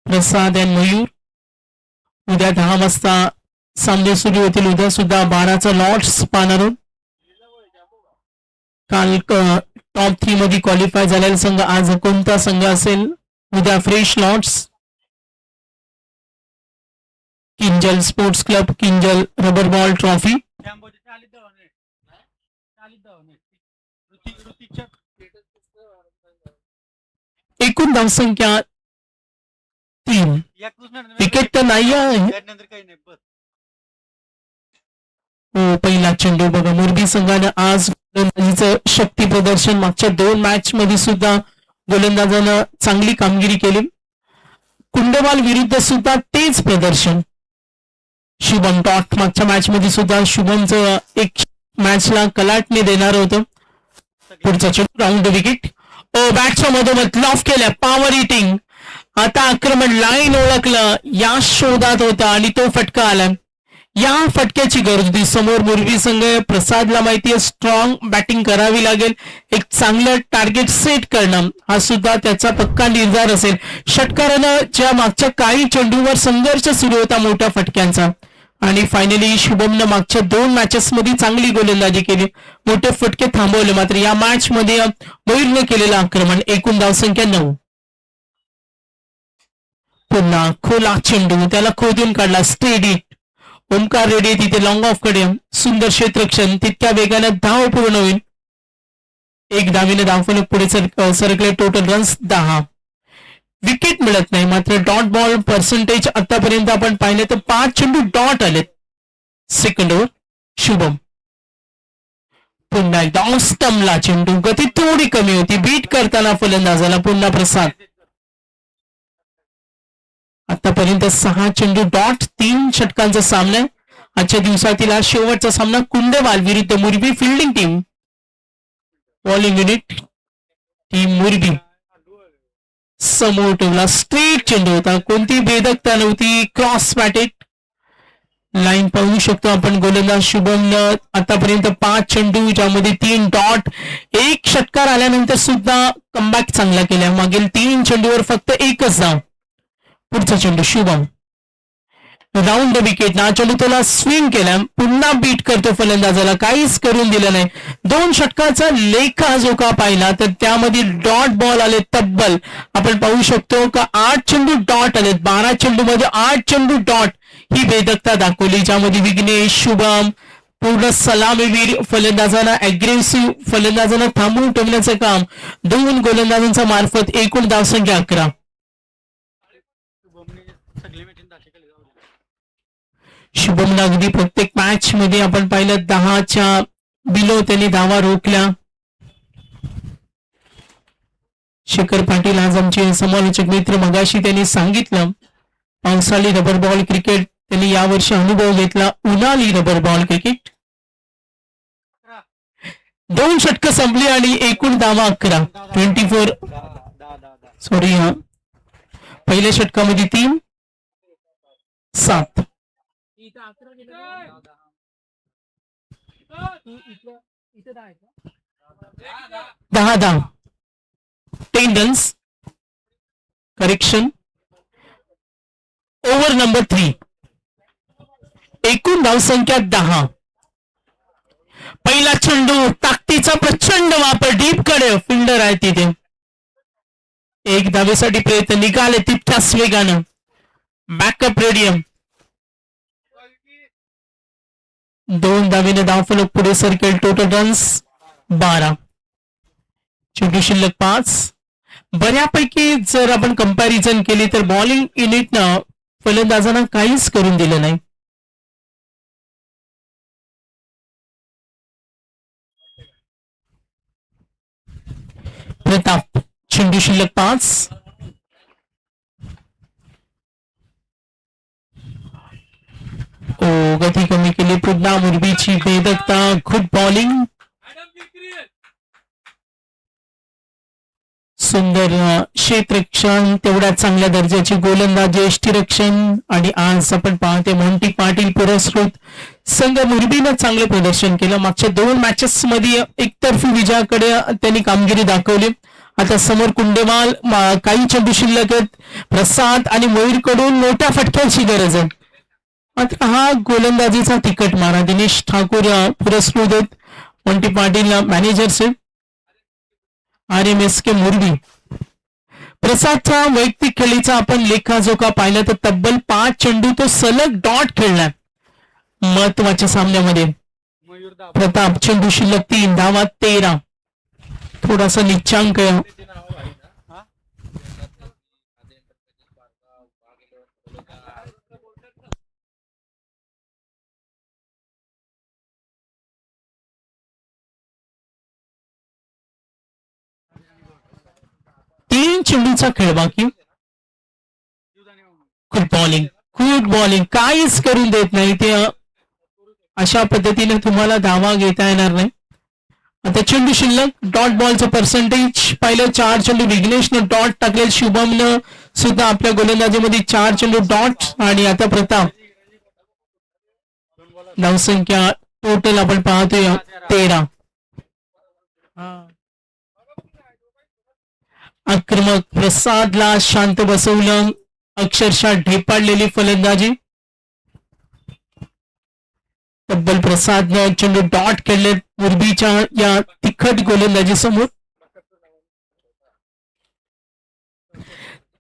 प्रसाद आणि मयूर. उद्या 10 वाजता सामने सुरू होतील. उद्या सुद्धा 12चा लॉर्ड्स पाहणार आहोत. काल टॉप 3 मध्ये क्वालिफाय झालेला संघ आज कोणता संघ असेल? उद्या fresh Lords, Kinjal sports club, Kinjal rubber ball trophy. एकूण धावसंख्या 3. विकेट तर नाही आहे. पहिला चेंडू बघा. मुरबी संघाने आज गोलंदाजीचं शक्ती प्रदर्शन, मागच्या 2 मॅच मध्ये सुद्धा गोलंदाजानं चांगली कामगिरी केली. कुंडेवाल विरुद्ध सुद्धा तेच प्रदर्शन. शुभम डॉट मागच्या मॅच मध्ये सुद्धा शुभमचं एक मॅचला कलाटणे देणार होतं. पुढचा चेंडू राऊंड विकेट. बॅटच्या मधोमध लॉफ केल्या, पॉवर हिटिंग. आता आक्रमण लाईन ओळखलं, या शोधात होता आणि तो फटका आला. या फटक्याची गरज होती. समोर मुरबी संघ, प्रसादला माहितीये स्ट्रॉंग बॅटिंग करावी लागेल. एक चांगलं टार्गेट सेट करणं हा सुद्धा त्याचा पक्का निर्धार असेल. षटकारानं ज्या मागच्या काही चेंडूवर संघर्ष सुरू होता मोठ्या फटक्यांचा आणि फायनली शुभमनं मागच्या 2 मॅचेस मध्ये चांगली गोलंदाजी केली, मोठे फटके थांबवले. मात्र या मॅच मध्ये मयूरने केलेलं आक्रमण. एकूण धावसंख्या 9. पुन्हा खोला चेंडू, त्याला खोदून काढला. स्टेडी. ओमकार रेड्डी तिथे लॉंग ऑफ कडे, सुंदर क्षेत्ररक्षण. तितक्या वेगाने धाव पूर्ण होईल. 1 धावीने धावफलक पुढे सरकले. Total runs 10. विकेट मिळत नाही. मात्र डॉट बॉल पर्सेंटेज आतापर्यंत आपण पाहिले तर 5 चेंडू डॉट आलेत. Second over Shubham. पुन्हा एकदा स्टंपला चेंडू, गती थोडी कमी होती, बीट करताना फलंदाजाला. पुन्हा प्रसाद. आतापर्यंत 6 चेंडू डॉट, 3 षटकांचा सामना आहे. आजच्या दिवसातील हा शेवटचा सामना कुंडेवाल विरुद्ध Murbi. Fielding team bowling unit team Murbi समोर ठेवला. स्ट्रेट चेंडू होता, कोणती भेदकता नव्हती. क्रॉस बॅटेड लाईन पाहू शकतो आपण. गोलंदाज शुभमनं आतापर्यंत 5 चेंडू ज्यामध्ये 3 डॉट, 1 षटकार आल्यानंतर सुद्धा कमबॅक चांगला केला. मागील 3 चेंडूवर फक्त 1च धाव. पुढचा चेंडू शुभम राऊंड विकेट ना. चेंडू त्याला स्विंग केला, पुन्हा बीट करतो फलंदाजाला, काहीच करून दिलं नाही. 2 षटकाचा लेखा जोखा पाहिला तर त्यामध्ये डॉट बॉल आले तब्बल. आपण पाहू शकतो का 8 चेंडू डॉट आलेत. 12 चेंडू मध्ये 8 चेंडू डॉट ही भेदकता दाखवली, ज्यामध्ये विघ्नेश, शुभम पूर्ण सलामीवीर फलंदाजांना, अग्रेसिव्ह फलंदाजांना थांबवून ठेवण्याचं काम 2 गोलंदाजांच्या मार्फत. एकूण धावसंख्या 11. शुभमला अगदी प्रत्येक मॅच मध्ये आपण पाहिलं 10च्या बिलो त्यांनी धावा रोखल्या. शेखर पाटील आज आमचे समालोचक मित्र, मगाशी त्यांनी सांगितलं पावसाळी रबर बॉल क्रिकेट त्यांनी यावर्षी अनुभव घेतला. उन्हाळी रबर बॉल क्रिकेट 2 षटकं संपली आणि एकूण धावा 11. 24 सॉरी पहिल्या षटकामध्ये 3, 7. 10 10 रन्स. करेक्शन. Over number 3. एकूण धावसंख्या 10. पहिला चेंडू, ताकदीचा प्रचंड वापर, डीप कडे फिल्डर आहे तिथे. 1 धावेसाठी प्रयत्न निघाले तितक्याच वेगानं. Backup radium. 2 धावेने धावफलक पुढे सरकेल. Total runs 12. चेंडू शिल्लक 5. बऱ्यापैकी जर आपण कंपॅरिझन केली तर बॉलिंग युनिटनं फलंदाजांना काहीच करून दिलं नाही. प्रताप. चेंडू शिल्लक 5. गती कमी केली. पुन्हा मुरबीची भेदकता. Good bowling. सुंदर क्षेत्ररक्षण, तेवढ्या चांगल्या दर्जाची गोलंदाजी, यष्टीरक्षण. आणि आज आपण पाहते मोंटी पाटील पुरस्कृत संघ मुरबीनं चांगलं प्रदर्शन केलं. मागच्या 2 मॅचेस मध्ये एकतर्फी विजयाकडे त्यांनी कामगिरी दाखवली. आता समोर कुंडेवाल, काही चेंडू शिल्लक आहेत. प्रसाद आणि मयूरकडून मोठ्या फटक्याची गरज आहे. मात्र हा गोलंदाजीचा तिकट मारा. दिनेश ठाकूर पुरस्कृत आहेत. मोंटी पाटील मॅनेजर्स आहेत. RMSK मुरबी. प्रसादचा वैयक्तिक खेळीचा आपण लेखाजोखा पाहिला तर तब्बल 5 चेंडू तो सलग डॉट खेळला महत्वाच्या सामन्यामध्ये. प्रताप. चेंडू शिल्लक 3, धावा 13. थोडासा निच्चांक. 3 चेंडूचा खेळ बाकी. गुड बॉलिंग, गुड बॉलिंग, काहीच करून देत नाही ते. अशा पद्धतीने तुम्हाला धावा घेता येणार नाही. आता चेंडू शिल्लक. डॉट बॉलचं पर्सेंटेज पाहिलं 4 चेंडू विघ्नेशनं डॉट टाकले. शुभमनं सुद्धा आपल्या गोलंदाजीमध्ये 4 चेंडू डॉट. आणि आता प्रताप. धावसंख्या टोटल आपण पाहतोय 13. आक्रमक प्रसादला शांत बसवलं. अक्षरशः ढेपाळलेली फलंदाजी. तब्बल प्रसादनं चेंडू डॉट खेळले मुरबीच्या या तिखट गोलंदाजी समोर.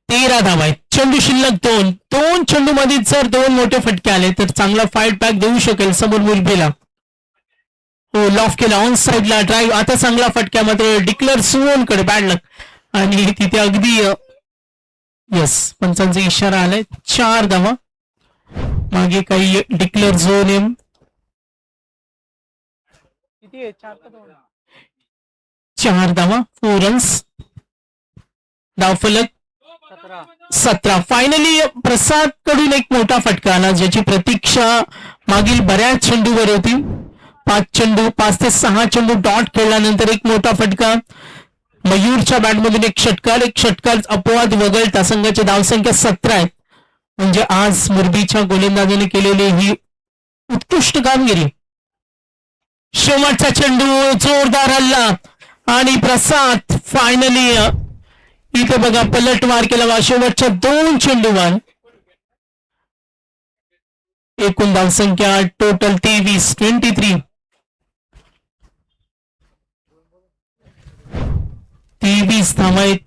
13 धावा आहेत. चेंडू शिल्लक 2. 2 चेंडू मध्ये जर 2 मोठे फटके आले तर चांगला फाईट बॅक देऊ शकेल समोर मुरबीला. हो, लॉफ केला ऑन साइडला ड्राईव्ह. आता चांगला फटक्या मात्र डिक्लेअर सुवोनकडे बॅड लक. आणि तिथे अगदी येस, पंचांचा इशारा आलाय. 4 धावा. मागे काही डिक्लेअर झोन आहे. किती आहे? 4 का 2? 4 धावा, 4 रन्स. धावफलक 17. फायनली प्रसाद कडून एक मोठा फटका आला, ज्याची प्रतीक्षा मागील बऱ्याच चेंडूवर होती. 5 ते 6 चेंडू डॉट खेळल्यानंतर एक मोठा फटका. मयूरच्या बॅटमधून एक षटकार अपवाद वगळता संघाची धावसंख्या 17 आहे. म्हणजे आज मुरबीच्या गोलंदाजाने केलेली ही उत्कृष्ट कामगिरी. शेवटचा चेंडू, जोरदार हल्ला आणि प्रसाद फायनली इथे बघा पलटवार केला वा शेवटच्या 2 चेंडूवर. एकूण धावसंख्या टोटल 23. 23 धावा आहेत.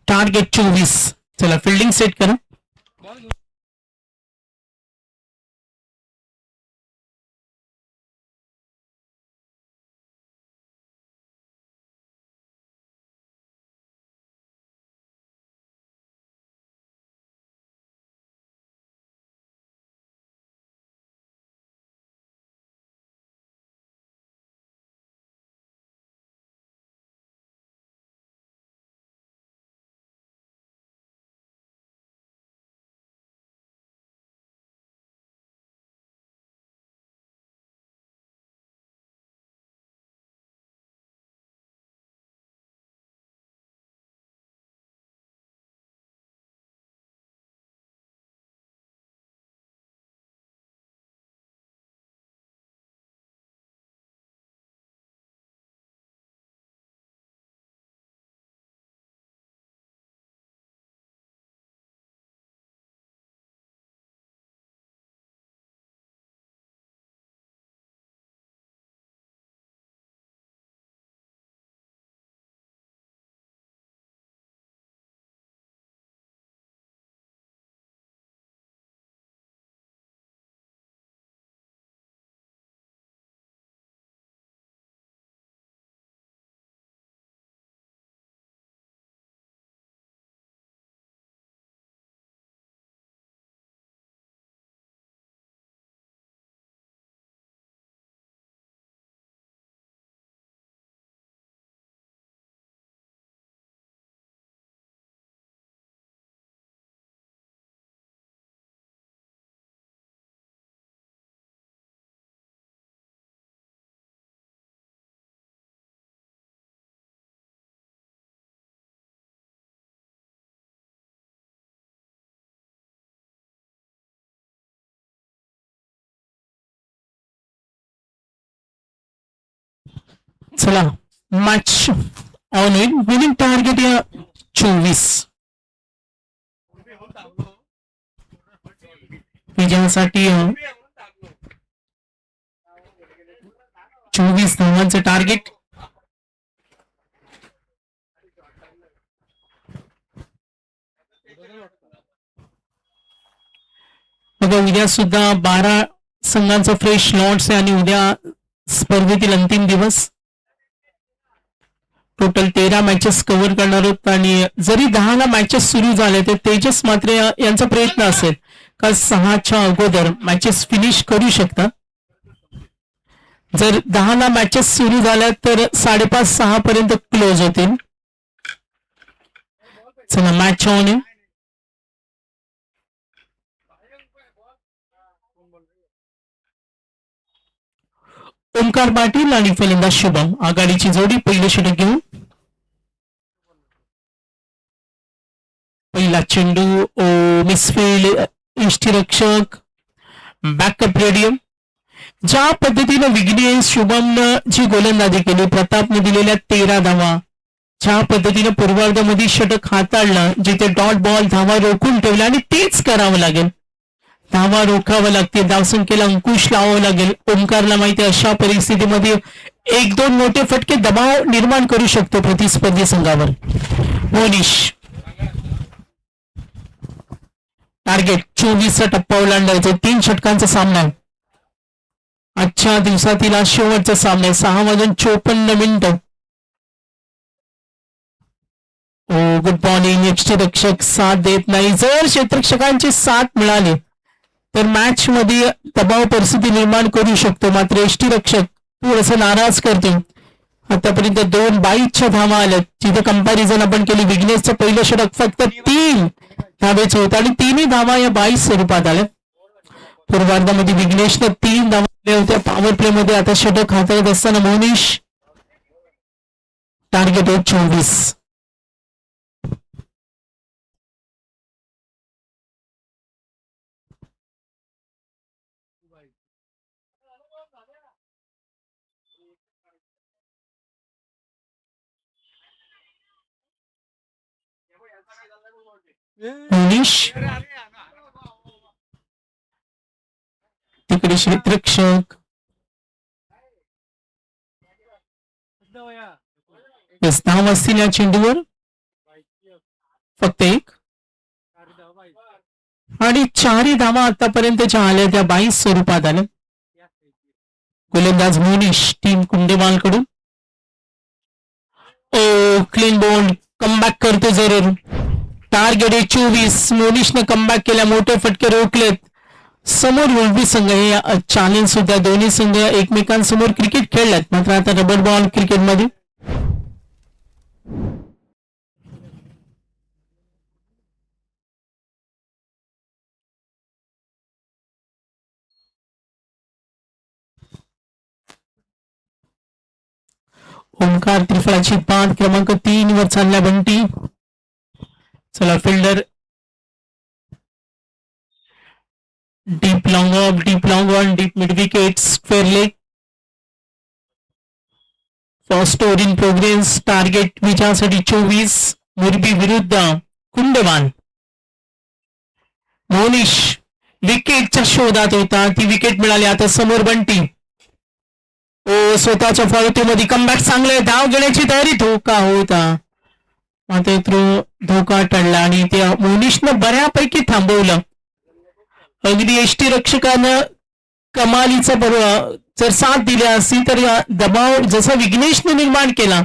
टार्गेट 24. चला फिल्डिंग सेट करा. चला मॅच ऑन होईल. विनिंग टार्गेट या 24. विजयासाठी 24 धावांचं टार्गेट. बघा उद्या सुद्धा 12 संघांचा फ्रेश लॉट्स आहे आणि उद्या स्पर्धेतील अंतिम दिवस. टोटल 13 मॅचेस कव्हर करणार आहोत आणि जरी 10ला मॅचेस सुरू झाले तर तेजस मात्र यांचा प्रयत्न असेल का 6च्या अगोदर मॅचेस फिनिश करू शकतात. जर 10ला मॅचेस सुरू झाल्या तर 5:30-6 पर्यंत क्लोज होतील. चला मॅच ऑन आहे. ओमकार पाटील आणि फलंदाज शुभम आघाडीची जोडी. पहिलं षटक घेऊन पहिला चेंडू मिसफील्ड, यष्टीरक्षक, बॅकअप रेडियम. ज्या पद्धतीनं विघ्नेश शुभमनं जी गोलंदाजी केली, प्रतापने दिलेल्या 13 धावा, ज्या पद्धतीनं पूर्वार्धामध्ये षटक हाताळलं, जिथे डॉट बॉल धावा रोखून ठेवल्या आणि तेच करावं लागेल. धावा रोखावं लागते, धावसंख्येला अंकुश लावावं लागेल. ओमकारला माहिती अशा परिस्थितीमध्ये 1-2 मोठे फटके दबाव निर्माण करू शकतो प्रतिस्पर्धी संघावर. मोनिश टार्गेट 24चा टप्पा ओलांडायचा. 3 षटकांचा सामना आहे. आजच्या दिवसातील शेवटचा सामना आहे. 6:54 गुड मॉर्निंग. यष्टीरक्षक साथ देत नाही. जर क्षेत्ररक्षकांची साथ मिळाली तर मॅच मध्ये दबाव परिस्थिती निर्माण करू शकतो, मात्र यष्टीरक्षक थोडंसं नाराज करतो. आतापर्यंत 2 22च्या धावा आल्यात. जिथे कंपॅरिझन आपण केली, विघ्नेशचं पहिलं षटक फक्त 3 धावेच होतं आणि 3ही धावा या 22 स्वरूपात आल्या. पूर्वार्धामध्ये विघ्नेशनं 3 धावा दिल्या होत्या पॉवर प्ले मध्ये. आता षटक हाताळत असताना मोनिश. टार्गेट आहे 24. मोनिश तिकडे क्षेत्ररक्षक. धाव असतील या चेंडूवर फक्त 1 आणि 4ही धावा आतापर्यंतच्या आल्या त्या 22 स्वरूपात आल्या. गोलंदाज मोनिश टीम कुंडेमाल कडून. क्लीन बॉल कमबॅक करतो जरूर. टार्गेट आहे 24. मोनिशनं कमबॅक केल्या, मोठे फटके रोखलेत. समोर विलबी संघ हे चॅलेंज सुद्धा, दोन्ही संघ एकमेकांसमोर क्रिकेट खेळल्यात, मात्र आता रबर बॉल क्रिकेटमध्ये. ओंकार त्रिफळाची बाद क्रमांक 3 वर चालल्या बंटी. चला fielder deep long of, deep long on, deep mid wicket, square leg. First over in progress. Target विजयासाठी 24. मुरबी विरुद्ध कुंडेवान. मोनिश विकेटच्या शोधात होता, ती विकेट मिळाली. आता समोर बंटी. स्वतःच्या फॉलोमध्ये कमबॅक चांगले, धाव घेण्याची तयारी. धोका होता मात्र थ्रो धोका टळला आणि ते मोनिशनं बऱ्यापैकी थांबवलं. अगदी यष्टीरक्षकानं कमालीचा जर साथ दिली असती तर दबाव जसा विघ्नेशनं निर्माण केला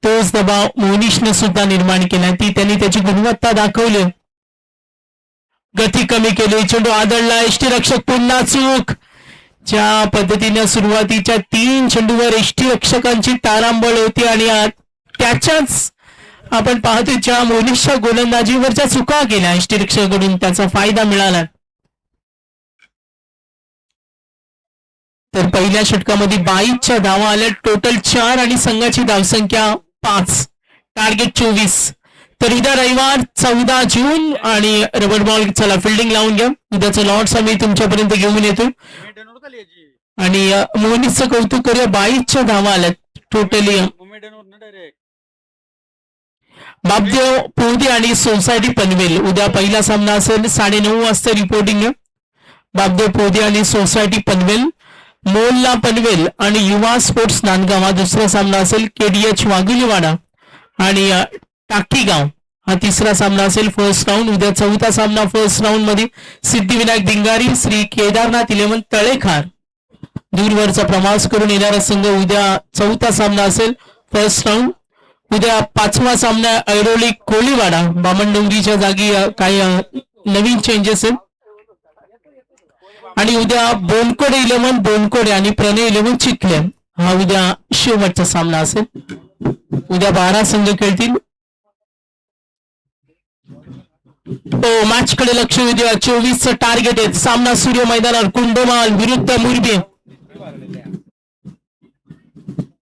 तोच दबाव मोनिशनं सुद्धा निर्माण केला. ती त्यांनी त्याची गुणवत्ता दाखवली. गती कमी केली, चेंडू आदळला. यष्टीरक्षक पुन्हा चूक. ज्या पद्धतीने सुरुवातीच्या 3 चेंडूवर यष्टीरक्षकांची तारांबळ होती आणि त्याच्याच आपण पाहतो ज्या मोनिशच्या गोलंदाजीवरच्या चुका केल्या यष्टीरक्षकाकडून, त्याचा फायदा मिळाला. तर पहिल्या षटकामध्ये 22च्या धावा आल्या, टोटल 4 आणि संघाची धावसंख्या 5. टार्गेट 24. तर उद्या रविवार 14 जून आणि रबर बॉल. चला फिल्डिंग लावून घ्या. उद्याचं लॉट्स आम्ही तुमच्यापर्यंत घेऊन येतो. आणि मोनिशचं कौतुक करूया, 22च्या धावा आल्यात टोटली. बापदेव पोहदे आणि सोसायटी पनवेल. उद्या पहिला सामना असेल 9:30 वाजता. रिपोर्टिंग बापदेव पोहदे आणि सोसायटी पनवेल. मोल्ला पनवेल आणि युवा स्पोर्ट्स नांदगाव हा दुसरा सामना असेल. KDH वाघुलीवाडा आणि टाकीगाव हा तिसरा सामना असेल. First round. उद्या चौथा सामना फर्स्ट राऊंड मध्ये सिद्धिविनायक दिंगारी श्री केदारनाथ 11 तळेखार. दूरवरचा प्रवास करून येणारा संघ. उद्या चौथा सामना असेल फर्स्ट राऊंड. उद्या 5वा सामना ऐरोली कोळीवाडा. बामणडोंगरीच्या जागी काही नवीन चेंजेस आहेत. आणि उद्या बोनकोडे 11 बोनकोडे आणि प्रणय 11 चिखले हा उद्या शेवटचा सामना असेल. उद्या 12 संघ खेळतील. मॅच कडे लक्ष देऊया. 24चं टार्गेट आहे. सामना सूर्य मैदानावर. कुंडेमाल विरुद्ध मुरबी.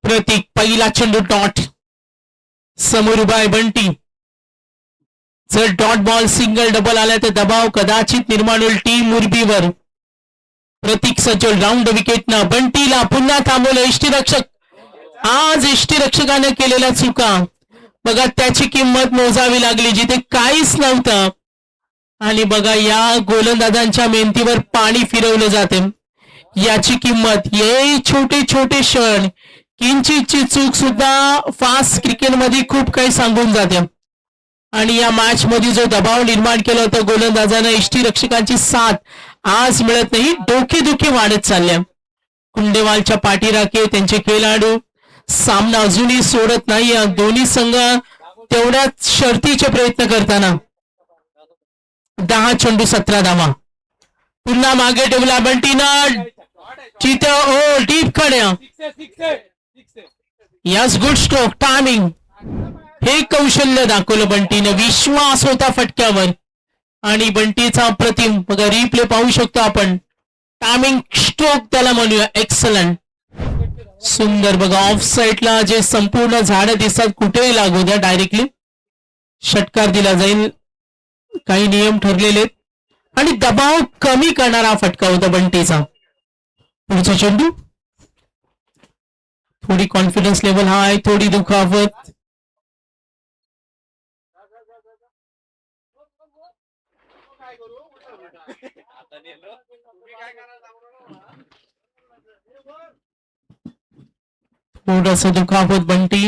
प्रतीक पहिला चेंडू डॉट. समोर उभा आहे बंटी. जर डॉट बॉल सिंगल डबल आला तर दबाव कदाचित निर्माण होईल टीम मुरबीवर. प्रतीक सज्जल राऊंड विकेटनं बंटीला पुन्हा थांबवलं. यष्टीरक्षक आज यष्टीरक्षकाने केलेल्या चुका बघा, त्याची किंमत मोजावी लागली जिथे काहीच नव्हतं. आणि बघा या गोलंदाजांच्या मेहनतीवर पाणी फिरवलं जाते. याची किंमत, हे छोटे छोटे क्षण, किंचितची चूक सुद्धा फास्ट क्रिकेटमध्ये खूप काही सांगून जाते. आणि या मॅच मध्ये जो दबाव निर्माण केला होता गोलंदाजांना, यष्टीरक्षकांची साथ आज मिळत नाही. डोकेदुखी वाढत चालल्या. कुंडेवालच्या पाठीराखे त्यांचे खेळाडू सामना अजूनही सोडत नाही. दोन्ही संघ तेवढ्याच शर्तीचे प्रयत्न करताना 10 चेंडू 17 धावा. पुन्हा मागे ठेवला बंटीनं चित्या ओ डीप कड्या. Yes good stroke timing. हे कौशल्य दाखवलं बंटीनं. विश्वास होता फटक्यावर आणि बंटीचा अप्रतिम. बघा रिप्ले पाहू शकतो आपण. टायमिंग स्ट्रोक त्याला म्हणूया. एक्सलंट. सुंदर. बघा ऑफ साईडला जे संपूर्ण झाडं दिसतात कुठेही लागू द्या डायरेक्टली षटकार दिला जाईल. काही नियम ठरलेले आहेत आणि दबाव कमी करणारा फटका होता बंटीचा. पुढचा चेंडू. थोडी कॉन्फिडन्स लेवल हाय, थोडी दुखावत. थोडस दुखावत बंटी.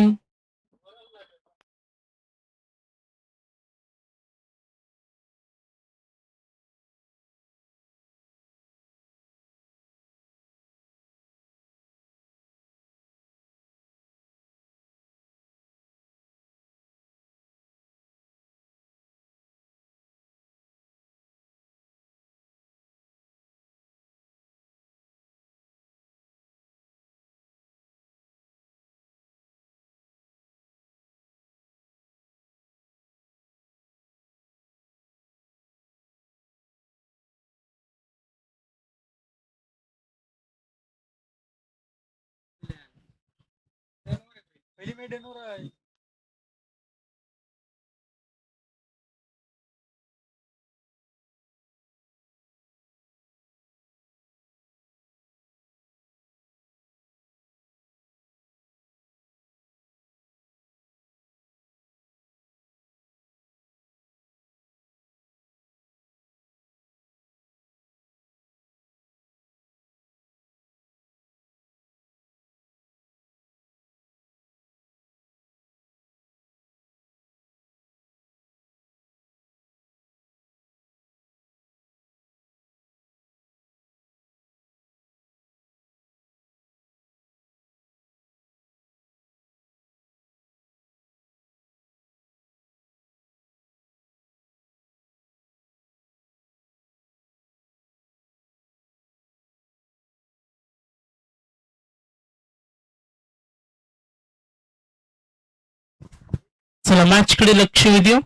चला मॅच कडे लक्ष देऊ.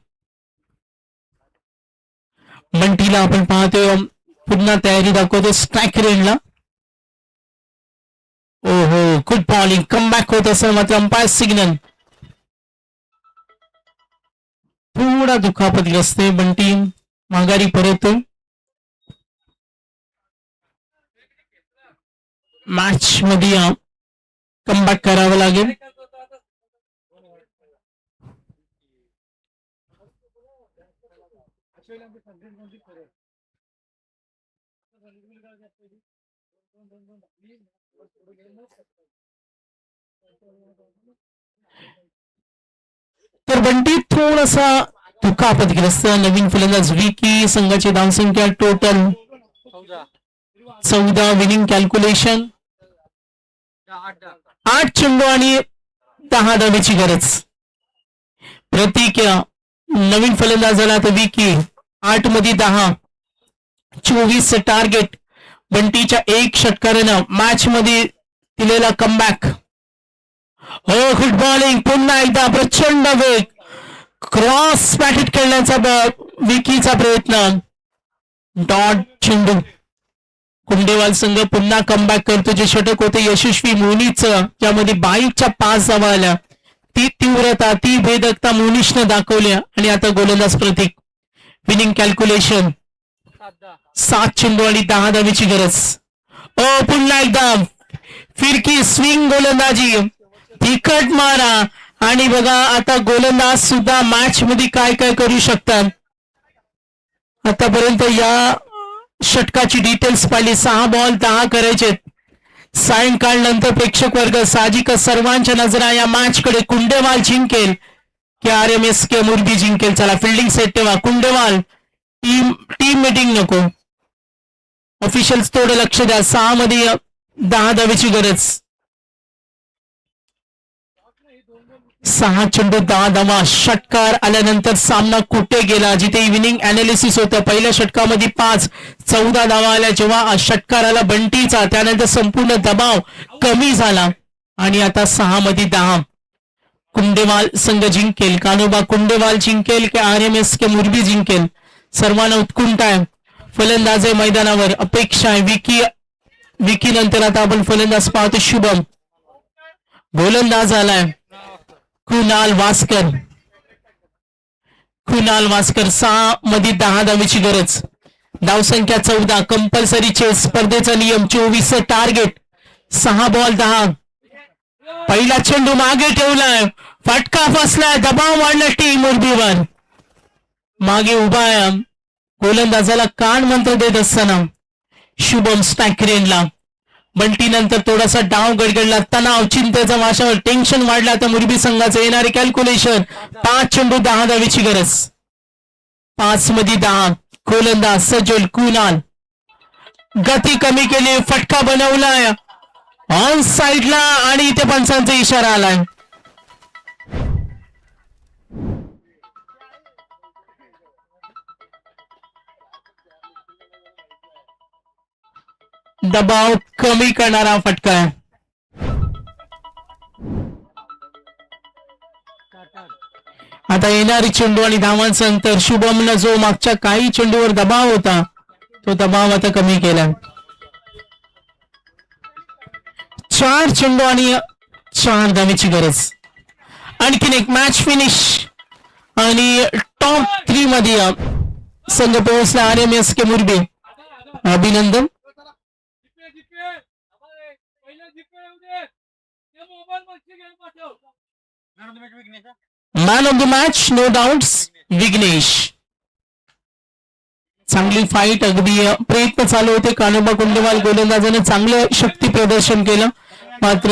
बंटीला आपण पाहतोय पुन्हा तयारी दाखवतो स्ट्राईक रेंजला. ओहो गुड बॉलिंग. कमबॅक होत असेल मात्र अंपायर सिग्नल. थोडा दुखापतग्रस्त आहे बंटी. माघारी परततो. मॅच मध्ये कमबॅक करावं लागेल. तर बंटी थोडासा दुखापतग्रस्त. नवीन फलंदाज विकी. संघाची धावसंख्या टोटल 14. विनिंग कॅल्क्युलेशन 8 चेंडू आणि 10 धावेची गरज. प्रतीक नवीन फलंदाज झाला तर विकी 8 मध्ये 10. 24 टार्गेट. बंटीच्या 1 षटकारानं मॅच मध्ये दिलेला कमबॅक. हो गुड बॉलिंग. पुन्हा एकदा प्रचंड वेग. क्रॉस पॅकेट खेळण्याचा विकीचा प्रयत्न. डॉट चेंडू. कुंडेवाल संघ पुन्हा कमबॅक करतो. जे षटक होते यशस्वी मोनीचं ज्यामध्ये 22च्या 5 धावा आल्या. ती तीव्रता ती भेदकता मोनीशनं दाखवल्या आणि आता गोलंदाज प्रतीक. विनिंग कॅल्क्युलेशन 7 चेंडू आणि 10 धावेची गरज. ओ पुन्हा एकदा फिरकी स्विंग गोलंदाजी. तिखट मारा आणि बघा आता गोलंदाज सुद्धा मॅच मध्ये काय काय करू शकतात. आतापर्यंत या षटकाची डिटेल्स पाहिली. 6 बॉल 10 करायचे. सायंकाळ नंतर प्रेक्षक वर्ग साहजिकच सर्वांच्या नजरा या मॅच कडे. कुंडेवाल जिंकेल की RMSK मुरबी जिंकेल. चला फिल्डिंग सेट ठेवा. कुंडेवाल. टीम मीटिंग नको. ऑफिशियल्स थोडं लक्ष द्या. 6 मध्ये 10 धावेची गरज. 6 चेंडू 10 धावा. षटकार आल्यानंतर सामना कुठे गेला, जिथे इव्हिनिंग अनालिसिस होतं. पहिल्या षटकामध्ये 5 14 धावा आल्या. जेव्हा षटकार आला बंटीचा, त्यानंतर संपूर्ण दबाव कमी झाला आणि आता 6 मध्ये 10. कुंडेवाल संघ जिंकेल, कानोबा कुंडेवाल जिंकेल की RMS के मुरबी जिंकेल, सर्वांना उत्कुंठ आहे. फलंदाज आहे मैदानावर, अपेक्षा आहे. विकी नंतर आता आपण फलंदाज पाहतो. शुभम. गोलंदाज आलाय कुणाल वास्कर. 6 मध्ये 10 धावेची गरज. धावसंख्या 14. कंपल्सरी चेस स्पर्धेचा नियम 24 टार्गेट. 6 बॉल 10. पहिला चेंडू मागे ठेवलाय, फटका फसलाय, दबाव वाढला टीम मुरबीवर. मागे उभा आहे, गोलंदाजाला कान मंत्र देत असताना शुभम स्टॅकरेनला. बंटी नंतर थोडासा डाव गडगडला, तणाव, चिंतेचा वाशावर, टेन्शन वाढला. आता मुरबी संघाचं येणारे कॅल्क्युलेशन. 5 चेंडू 10 धावेची गरज. 5 मध्ये 10. गोलंदाज सजल कुणाल. गती कमी केली, फटका बनवलाय ऑन साइडला आणि इथे पंचांचा इशारा आलाय. दबाव कमी करणारा फटका आहे. आता येणारी चेंडू आणि धावांचं अंतर. शुभमनं जो मागच्या काही चेंडूवर दबाव होता, तो दबाव आता कमी केला. 4 चेंडू आणि 4 धावेची गरज. आणखीन एक मॅच फिनिश आणि टॉप 3 मध्ये संघ पोहोचला RMS के मुरबी. अभिनंदन. Man of the match no doubts Vighnesh. चांगली फाईट, अगदी प्रयत्न चालू होते. कानोबा कुंडेवाल गोलंदाजाने चांगलं शक्ती प्रदर्शन केलं, मात्र